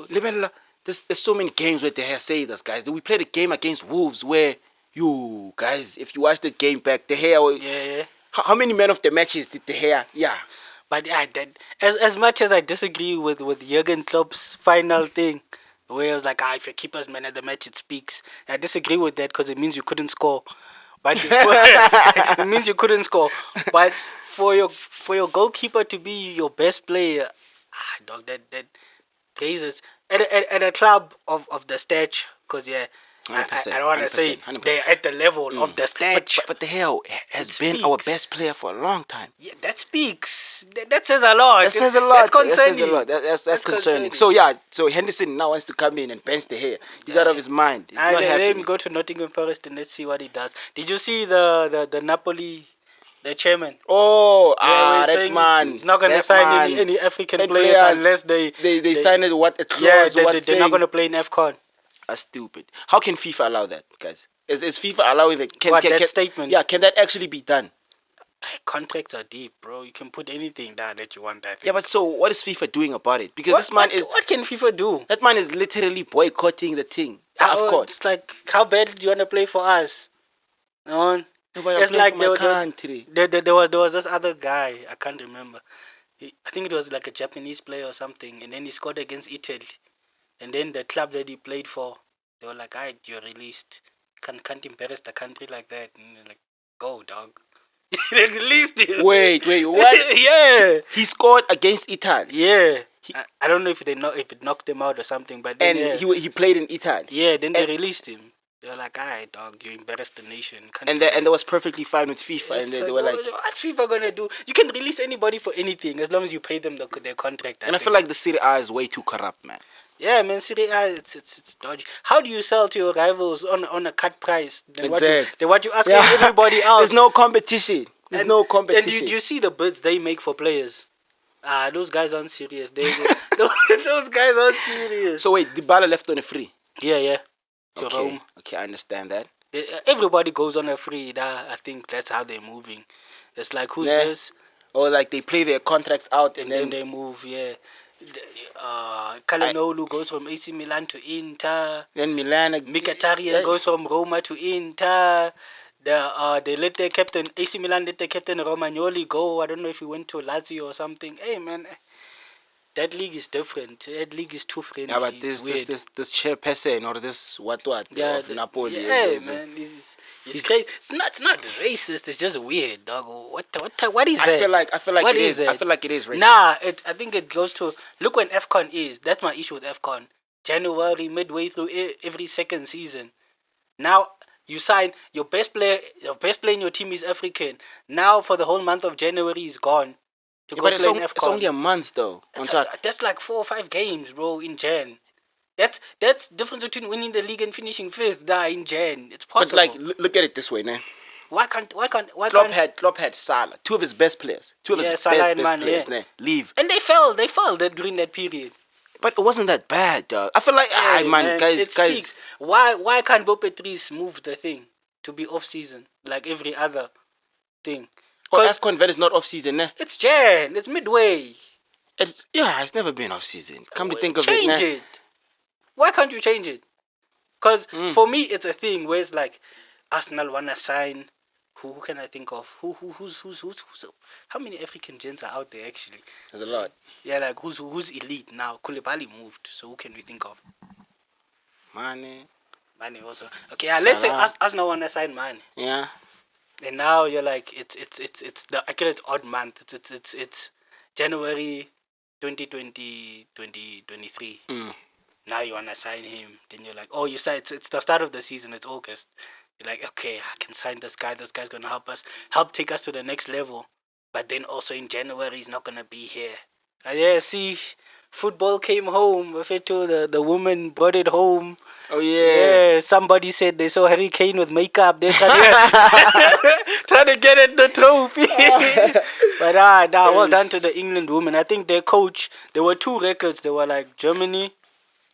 there's so many games where De Gea saved us, guys. We played a game against Wolves where you guys, if you watch the game back, De Gea. Yeah. How many men of the matches did De Gea? Yeah. But as much as I disagree with Jurgen Klopp's final thing, where it was like, if your keeper's man of the match, it speaks. I disagree with that because it means you couldn't score. But it means you couldn't score. But for your goalkeeper to be your best player, dog, that raises at a club of the stature, because I don't want to say 100%. they're at the level of the stature. But De Gea has been our best player for a long time. Yeah, that speaks. That says a lot. That says a lot. That's concerning. That says a lot. That's concerning. So Henderson now wants to come in and bench De Gea. He's out of his mind. It's not happening. Let him go to Nottingham Forest and let's see what he does. Did you see the Napoli, the chairman? Oh, that man. He's not going to sign any African players unless they sign it. What a clause? Yeah, they're not going to play in AFCON. That's stupid. How can FIFA allow that, guys? Is FIFA allowing that? That statement? Yeah, can that actually be done? Contracts are deep, bro. You can put anything down that you want. I think. Yeah, but so what is FIFA doing about it? Because what can FIFA do? That man is literally boycotting the thing. Of course. It's like, how bad do you want to play for us? It's like there was this other guy, I can't remember. I think it was like a Japanese player or something, and then he scored against Italy. And then the club that he played for, they were like, alright, you're released. Can't embarrass the country like that. And they're like, go, dog. They released him. Wait, what? Yeah. He scored against Italy. Yeah. I don't know if it knocked them out or something, but then, he played in Italy. Yeah, then they released him. They were like, alright, dog, you embarrassed the nation. And that was perfectly fine with FIFA. And they were like, what's FIFA gonna do? You can release anybody for anything as long as you pay them their contract. I feel like the Serie A is way too corrupt, man. Yeah, man, Serie A, it's dodgy. How do you sell to your rivals on a cut price? Then what you asking everybody else? There's no competition. And do you see the bids they make for players? Those guys aren't serious. Those guys aren't serious. So wait, Dybala left on a free? Yeah. To Rome. Okay, I understand that. Everybody goes on a free. I think that's how they're moving. It's like, who's this? Or like they play their contracts out and then they move, yeah. Calhanoglu goes from AC Milan to Inter. Then Milan. Mkhitaryan goes from Roma to Inter. They let their captain, AC Milan let their captain Romagnoli go. I don't know if he went to Lazio or something. Hey, man, that league is different. That league is too friendly. Yeah, but this chairperson or this what of Napoli. Yeah, man, it's crazy. It's not racist. It's just weird, dog. What is that? I feel like it is. I feel like it is racist. Nah, I think it goes to look when AFCON is. That's my issue with AFCON. January, midway through every second season. Now you sign your best player. Your best player in your team is African. Now for the whole month of January is gone. But it's only a month though. That's like 4 or 5 games, bro, in Jan. That's the difference between winning the league and finishing 5th. In Jan, it's possible. But like, look at it this way, man. Why can't Klopp had Salah, 2 of his best players, best players, leave, and they fell during that period. But it wasn't that bad, dog. I feel like, guys. Why can't Bob Patrice move the thing to be off season like every other thing? Because AFCON is not off season, ne? It's Jan. It's midway. It's never been off season. Come to think of it, change it. Why can't you change it? Because for me, it's a thing where it's like Arsenal wanna sign. Who can I think of? Who's how many African gents are out there actually? There's a lot. Yeah, like who's elite now? Koulibaly moved, so who can we think of? Mane also. Okay, let's say Arsenal wanna sign Mane. Yeah. And now you're like it's the accurate odd month. It's January 2023. Now you wanna sign him. Then you're like, oh, you said it's the start of the season. It's August. You're like, okay, I can sign this guy. This guy's gonna help take us to the next level. But then also in January he's not gonna be here. See, football came home. The woman brought it home. Oh yeah. Somebody said they saw Harry Kane with makeup. They're trying to get at the trophy. But well done to the England women. I think their coach. There were 2 records. They were like Germany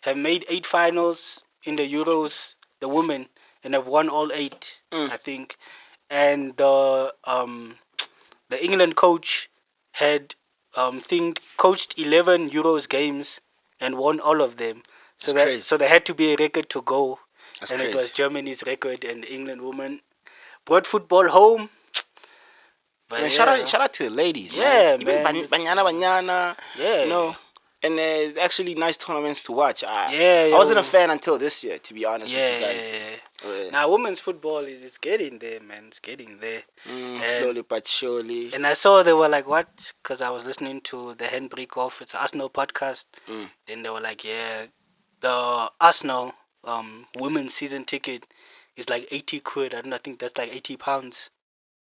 have made 8 finals in the Euros. The women. and have won all 8, I think. And the England coach had coached 11 Euros games and won all of them. So there had to be a record to go. That's and crazy. It was Germany's record, and the England women brought football home. But man, shout out to the ladies, yeah, man. man. Even Banyana, Yeah. you know. And actually nice tournaments to watch. I wasn't a fan until this year, to be honest with you guys. Yeah. Now, women's football is getting there, man. It's getting there. Slowly but surely. And I saw they were like, what? Because I was listening to the Handbrake Off. It's an Arsenal podcast. Then they were like, yeah, the Arsenal women's season ticket is like 80 quid. I think that's like £80.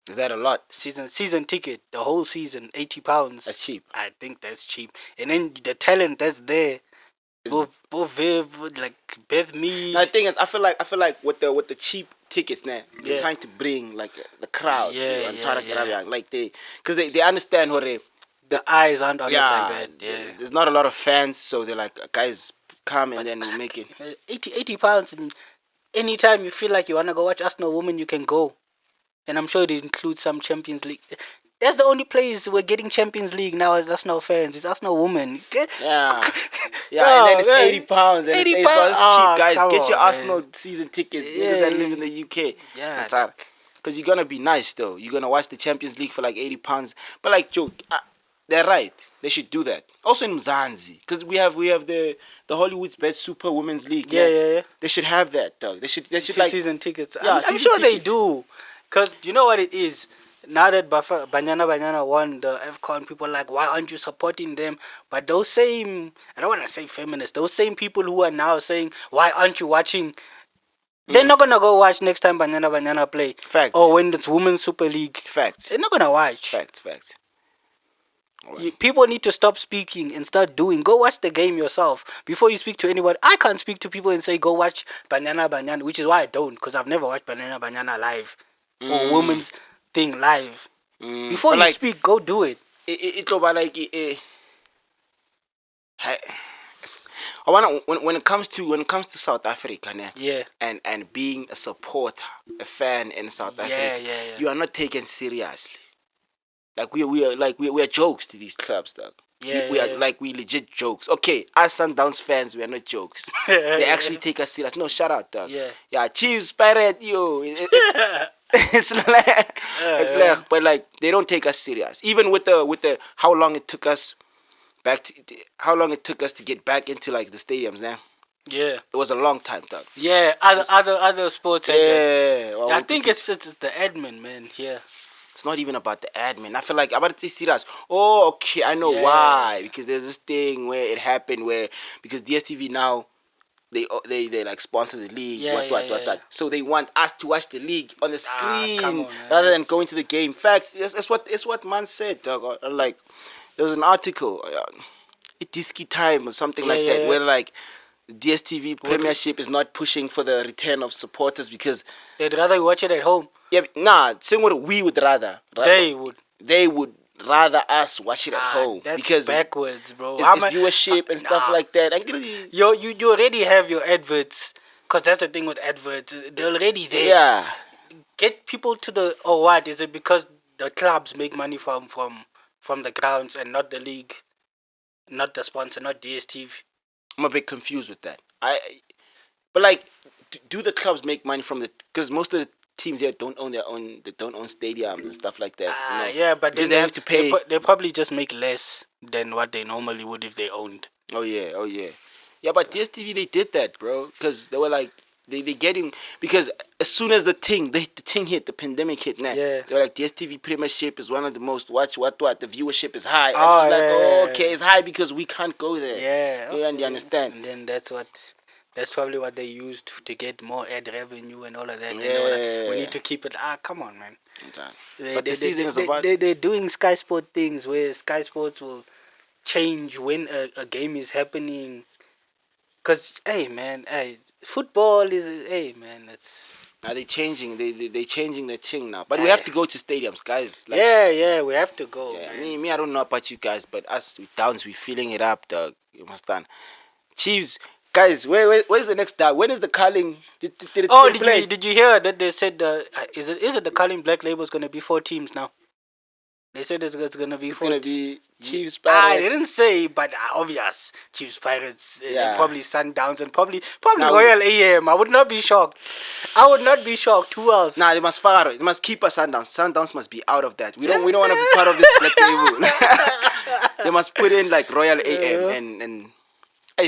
Is that a lot? Season ticket, the whole season, £80. That's cheap. I think that's cheap. And then the talent that's there, both Viv, like Beth Mead. Now, the thing is, I feel like with the cheap tickets now, they're trying to bring like the crowd. Like because they understand what the eyes aren't on it like that. Yeah, there's not a lot of fans, so they're like, guys, come and then we'll make it. £80, and anytime you feel like you wanna go watch Arsenal women, you can go. And I'm sure it includes some Champions League. That's the only place we're getting Champions League now as Arsenal fans. It's Arsenal women. Yeah. And then it's £80. And it's £80 cheap, guys. Get your Arsenal season tickets. Niggas that live in the UK. Yeah. Because you're going to be nice, though. You're going to watch the Champions League for like £80. But like, Joe, they're right. They should do that. Also in Mzansi. Because we have the Hollywood's Best Super Women's League. Yeah. They should have that, dog. They should like season tickets. Yeah, I'm sure they do. Because you know what it is? Now that Banyana won the AFCON, people are like, why aren't you supporting them? But those same, I don't want to say feminists, those same people who are now saying, why aren't you watching? They're not going to go watch next time Banyana play. Facts. Or when it's Women's Super League. Facts. They're not going to watch. Facts. Right. People need to stop speaking and start doing. Go watch the game yourself before you speak to anyone. I can't speak to people and say, go watch Banyana, which is why I don't, because I've never watched Banyana live. Or women's thing live. Before you speak, go do it. It's about like I wanna when it comes to South Africa, and being a supporter, a fan in South Africa, you are not taken seriously. Like we are jokes to these clubs, dog. We are like we legit jokes. Okay, as Sundowns fans, we are not jokes. They actually take us serious. No, shout out, dog. Yeah, Chiefs, Pirate, yo. It's like, but like they don't take us serious. Even with the how long it took us to get back into like the stadiums now. Yeah, it was a long time, dog. Yeah, other sports. Well, I think it's the admin, man. Yeah. It's not even about the admin. I feel like I'm about to say serious. Oh, okay, I know why. Because there's this thing where it happened where because DSTV now they like sponsor the league. What. So they want us to watch the league on the screen rather than going to the game. Facts. It's what man said, dog. Like there was an article, Itiski Time or something like that, where like the DSTV Premiership is not pushing for the return of supporters because they'd rather watch it at home. Yeah, nah. Saying what we would rather. They would rather us watch it at home. That's because backwards, bro. It's viewership and stuff like that. You already have your adverts, because that's the thing with adverts. They're already there. Yeah. Get people to the what? Is it because the clubs make money from the grounds and not the league, not the sponsor, not DSTV? I'm a bit confused with that. But like, do the clubs make money from because most of the teams here don't own stadiums and stuff like that. Yeah, but because they have to pay. They probably just make less than what they normally would if they owned. Oh yeah. Yeah, but DSTV they did that, bro, because they were like they getting because as soon as the thing hit, the pandemic hit, they were like DSTV Premiership is one of the most watched. What the viewership is high. And I was like, okay, it's high because we can't go there. Yeah, and you understand. And then that's probably what they used to get more ad revenue and all of that. We need to keep it. Come on, man. But the season is about. They're doing Sky Sport things where Sky Sports will change when a game is happening. Cause football is it's. Now they changing the thing now, but we have to go to stadiums, guys. Like, we have to go. Yeah, me, I don't know about you guys, but us with Downs, we feeling it up, dog. You understand? Chiefs. Guys, where's the next dub? When is the Carling? Did did you hear that they said is it the Carling Black Label is gonna be 4 teams now? They said it's gonna be 4. Gonna be Chiefs, I Pirates. didn't say, but obvious. Chiefs, Pirates, Yeah. probably Sundowns, and probably Now- Royal AM. I would not be shocked. I would not be shocked. Who else? Nah, they must fire it. They must keep us Sundowns. Sundowns must be out of that. We don't want to be part of this Black Label. They must put in like Royal AM and I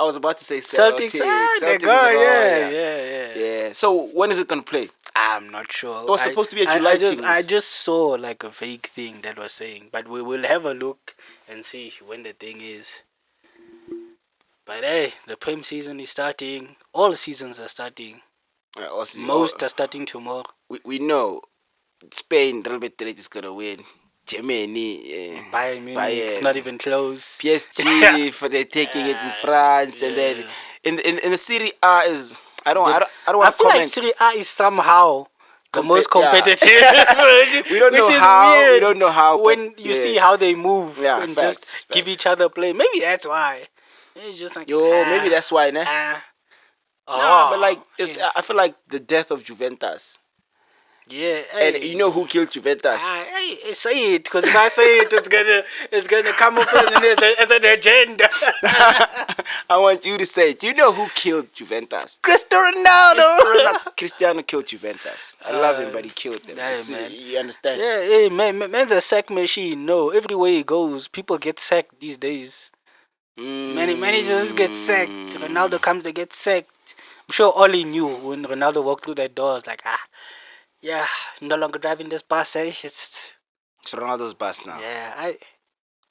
was about to say Celtics. They go. Yeah. So when is it gonna play? I'm not sure. It was supposed to be a July thing. I just saw like a vague thing that was saying, but we will have a look and see when the thing is. But hey, the Prem season is starting. All seasons are starting. Most are starting tomorrow. We know Spain, Real Madrid is gonna win. Germany, Bayern Munich, it's not even close. PSG for they're taking it in France, and then in the Serie A is I don't want to comment. I feel like Serie A is somehow the most competitive. We don't know how. Weird. We don't know how. When you see how they move and facts, just give each other play, maybe that's why. It's just like maybe that's why, ne? No, but like I feel like the death of Juventus. Yeah, and you know who killed Juventus? I say it, because if I say it, it's gonna come up as an agenda. I want you to say it. Do you know who killed Juventus? CRISTA RONALDO. Cristiano killed Juventus. I love him, but he killed them. Man. You understand? Yeah, man's a sack machine. No, everywhere he goes, people get sacked these days. Many managers get sacked. Ronaldo comes to get sacked. I'm sure Oli knew when Ronaldo walked through that door. I was like, yeah, no longer driving this bus, eh? It's Ronaldo's bus now. Yeah,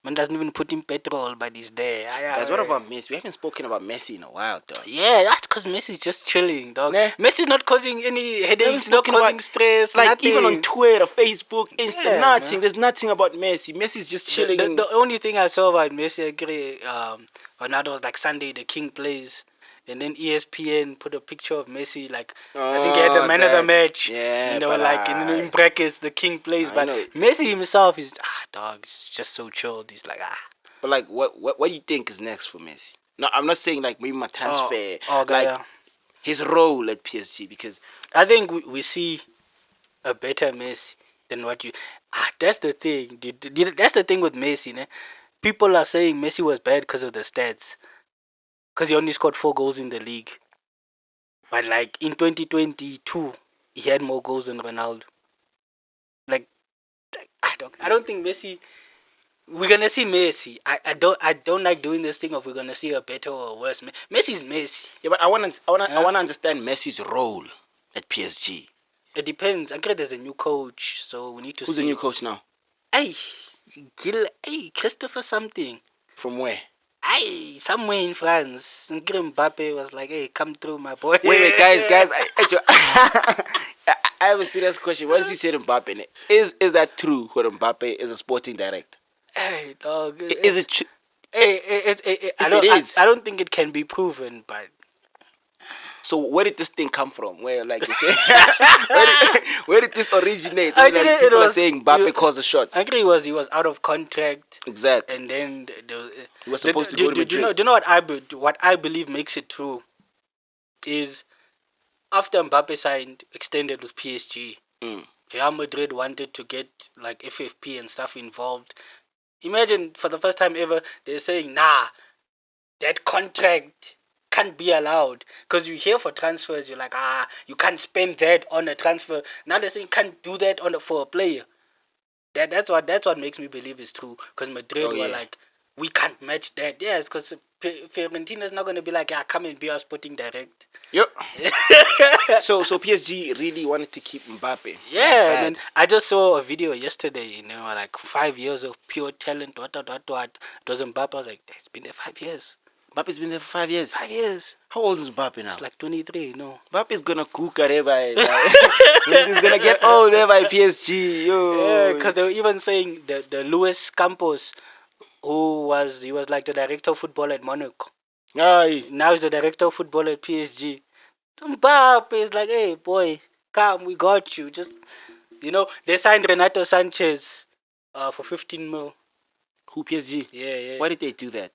man doesn't even put in petrol, but he's there. Guys, what about Messi? We haven't spoken about Messi in a while, though. Yeah, that's because Messi's just chilling, dog. Nah. Messi's not causing any headaches, not causing stress, like nothing. even on Twitter, Facebook, Insta, nothing. Man. There's nothing about Messi. Messi's just chilling. The only thing I saw about Messi, I agree, Ronaldo was like Sunday the King plays. And then ESPN put a picture of Messi, like, I think he had the man of the match. Yeah, and they were like, in brackets, the King plays. But Messi himself is, dog, it's just so chilled. He's like, But like, what do you think is next for Messi? No, I'm not saying like maybe my transfer. His role at PSG, because I think we see a better Messi than what you... that's the thing. That's the thing with Messi, né? People are saying Messi was bad because of the stats. Because he only scored 4 goals in the league. But like in 2022, he had more goals than Ronaldo. Like I don't think Messi... We're gonna see Messi. I don't like doing this thing of we're gonna see a better or worse. Messi's Messi. Yeah, but I wanna understand Messi's role at PSG. It depends. I agree there's a new coach, so we need to see. Who's the new coach now? Christopher something. From where? Somewhere in France. Mbappe was like, hey, come through, my boy. Wait, guys. I have a serious question. Once you said Mbappe, is that true? Where Mbappe is a sporting director? Hey, dog. Is it true? I don't think it can be proven, but. So where did this thing come from? Where, like you say, where did this originate? People are saying Mbappe caused the shot. I agree. He was out of contract. Exactly. And then he was supposed to go to Madrid. Do you know what I believe makes it true? Is after Mbappe extended with PSG, Real Madrid wanted to get like FFP and stuff involved. Imagine for the first time ever they're saying, nah, that contract can't be allowed, because you hear for transfers, you're like, you can't spend that on a transfer. Now they're saying can't do that for a player. That's what makes me believe it's true, because Madrid were like, we can't match that. Yes, because Fiorentina's not going to be like, come and be our sporting direct. Yep. So PSG really wanted to keep Mbappe. Yeah, man. I just saw a video yesterday, like 5 years of pure talent, what. It was Mbappe. I was like, it's been there 5 years. Mbappe's been there for 5 years. 5 years. How old is Mbappe now? It's like 23, no. Mbappe's gonna cook by he's gonna get old there by PSG. Yeah, because they were even saying the Luis Campos, he was like the director of football at Monaco. Aye. Now he's the director of football at PSG. Mbappe is like, hey boy, come, we got you. Just they signed Renato Sanchez for 15 mil. Who, PSG? Yeah. Why did they do that?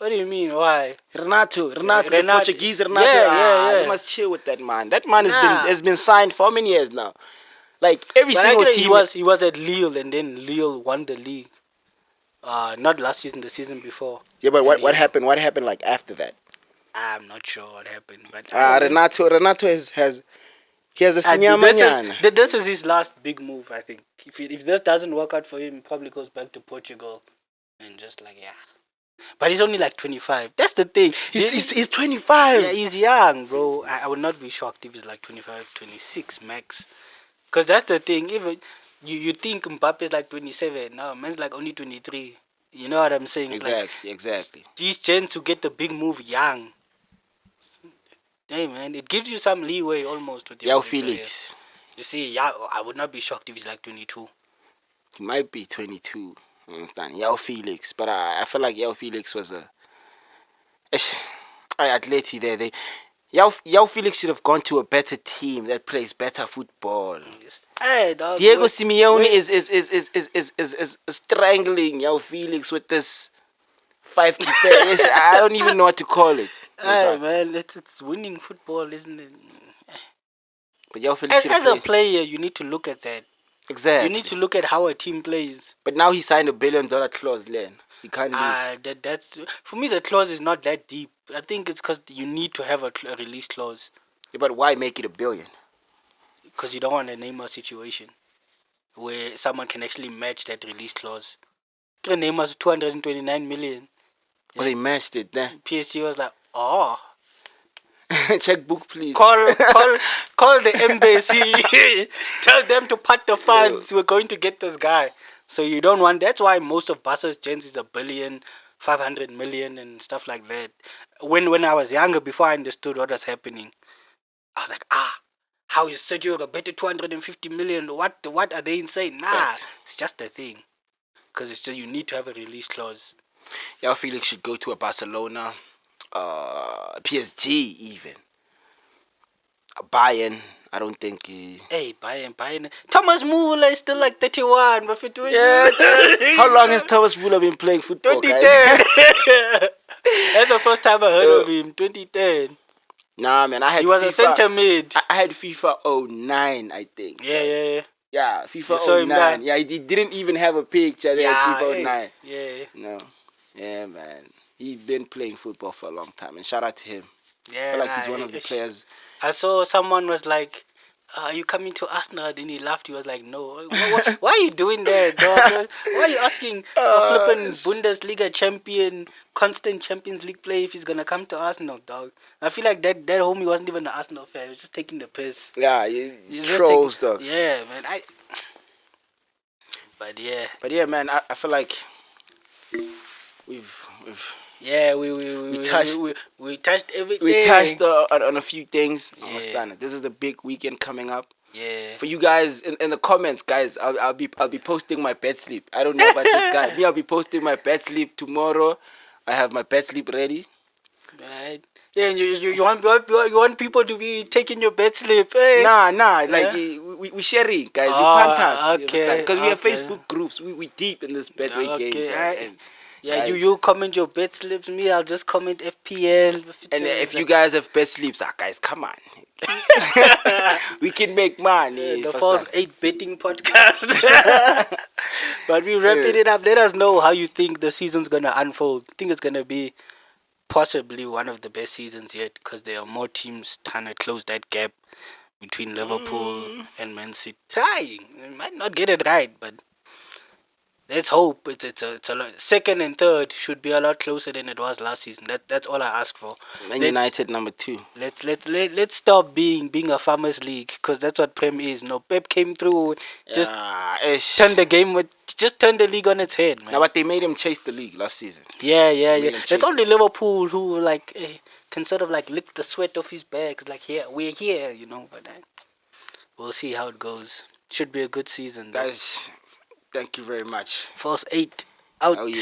What do you mean? Why? Renato, the Portuguese Renato. Yeah. They must chill with that man. That man has been signed for how many years now? Like every But single actually, team. he was at Lille, and then Lille won the league. Not last season, the season before. Yeah, but what happened? What happened like after that? I'm not sure what happened, but Renato has he has a snyamanyana. This is his last big move, I think. If this doesn't work out for him, he probably goes back to Portugal and just like But he's only like 25. That's the thing. He's 25. Yeah, he's young, bro. I would not be shocked if he's like 25, 26 max. Because that's the thing. Even you think Mbappe's like 27. No, man's like only 23. You know what I'm saying? Exactly. These gents who get the big move young. Hey, man, it gives you some leeway almost with your Felix. You see, I would not be shocked if he's like 22. He might be 22. Felix. But I feel like Felix was a atleti there. Felix should have gone to a better team that plays better football. Hey, dog, Diego Simeone is strangling Felix with this 5 defense. I don't even know what to call it. Hey, man, it's winning football, isn't it? But Felix as a player, you need to look at that. Exactly. You need to look at how a team plays. But now he signed $1 billion clause, Len. He can't leave. That's for me. The clause is not that deep. I think it's because you need to have a release clause. Yeah, but why make it $1 billion? Because you don't want a Neymar situation where someone can actually match that release clause. Neymar's 229 million. Well, they matched it then. PSG was like, oh. Checkbook, please. Call the embassy. Tell them to part the funds. We're going to get this guy. So you don't want. That's why most of Barca's gents is $1 billion, 500 million, and stuff like that. When I was younger, before I understood what was happening, I was like, how is Sergio Roberto 250 million? What are they insane? Nah, Fact. It's just a thing. Because it's just you need to have a release clause. Felix should go to a Barcelona, PSG even. A Bayern, I don't think he... Hey, Bayern. Thomas Müller is still like 31. But How long has Thomas Müller been playing football, 2010. That's the first time I heard of him, 2010. Nah, man, he was a centre mid. I had FIFA 09, I think. Yeah. Yeah, FIFA 09. Yeah, he didn't even have a picture there, FIFA 09. Yeah. No. Yeah, man. He's been playing football for a long time, and shout out to him. Yeah, I feel like he's one of the players. I saw someone was like, are you coming to Arsenal? Then he laughed. He was like, no. Why are you doing that, dog? Why are you asking a flipping Bundesliga champion, constant Champions League player if he's going to come to Arsenal, dog? I feel like that homie wasn't even an Arsenal fan. He was just taking the piss. Yeah, you trolls, dog. Yeah, man. But yeah, man, I feel like we've we touched everything. We touched on a few things. Yeah. Understand? This is the big weekend coming up. Yeah. For you guys in the comments, guys, I'll be posting my bed sleep. I don't know about this guy. Me, I'll be posting my bed sleep tomorrow. I have my bed sleep ready. Right. Yeah, and you want people to be taking your bed sleep. Hey. Nah. Like we sharing, guys. We pantas. Okay. Because we have Facebook groups. We deep in this bedway game. Yeah, you comment your bed slips. Me, I'll just comment FPL. And if you guys have bed sleeps, guys, come on. We can make money. The False 8 betting podcast. But we wrapping it up. Let us know how you think the season's going to unfold. I think it's going to be possibly one of the best seasons yet because there are more teams trying to close that gap between Liverpool and Man City. Trying. We might not get it right, but let's hope it's a lot. Second and third should be a lot closer than it was last season. That's all I ask for. Man United number 2. Let's stop being a farmers league because that's what Prem is. No, Pep came through, just turned the league on its head, man. No, but they made him chase the league last season. Yeah. It's only Liverpool who can sort of lick the sweat off his back. Like we're here, But we'll see how it goes. Should be a good season, guys. Thank you very much. False 8 out. Oh, yeah.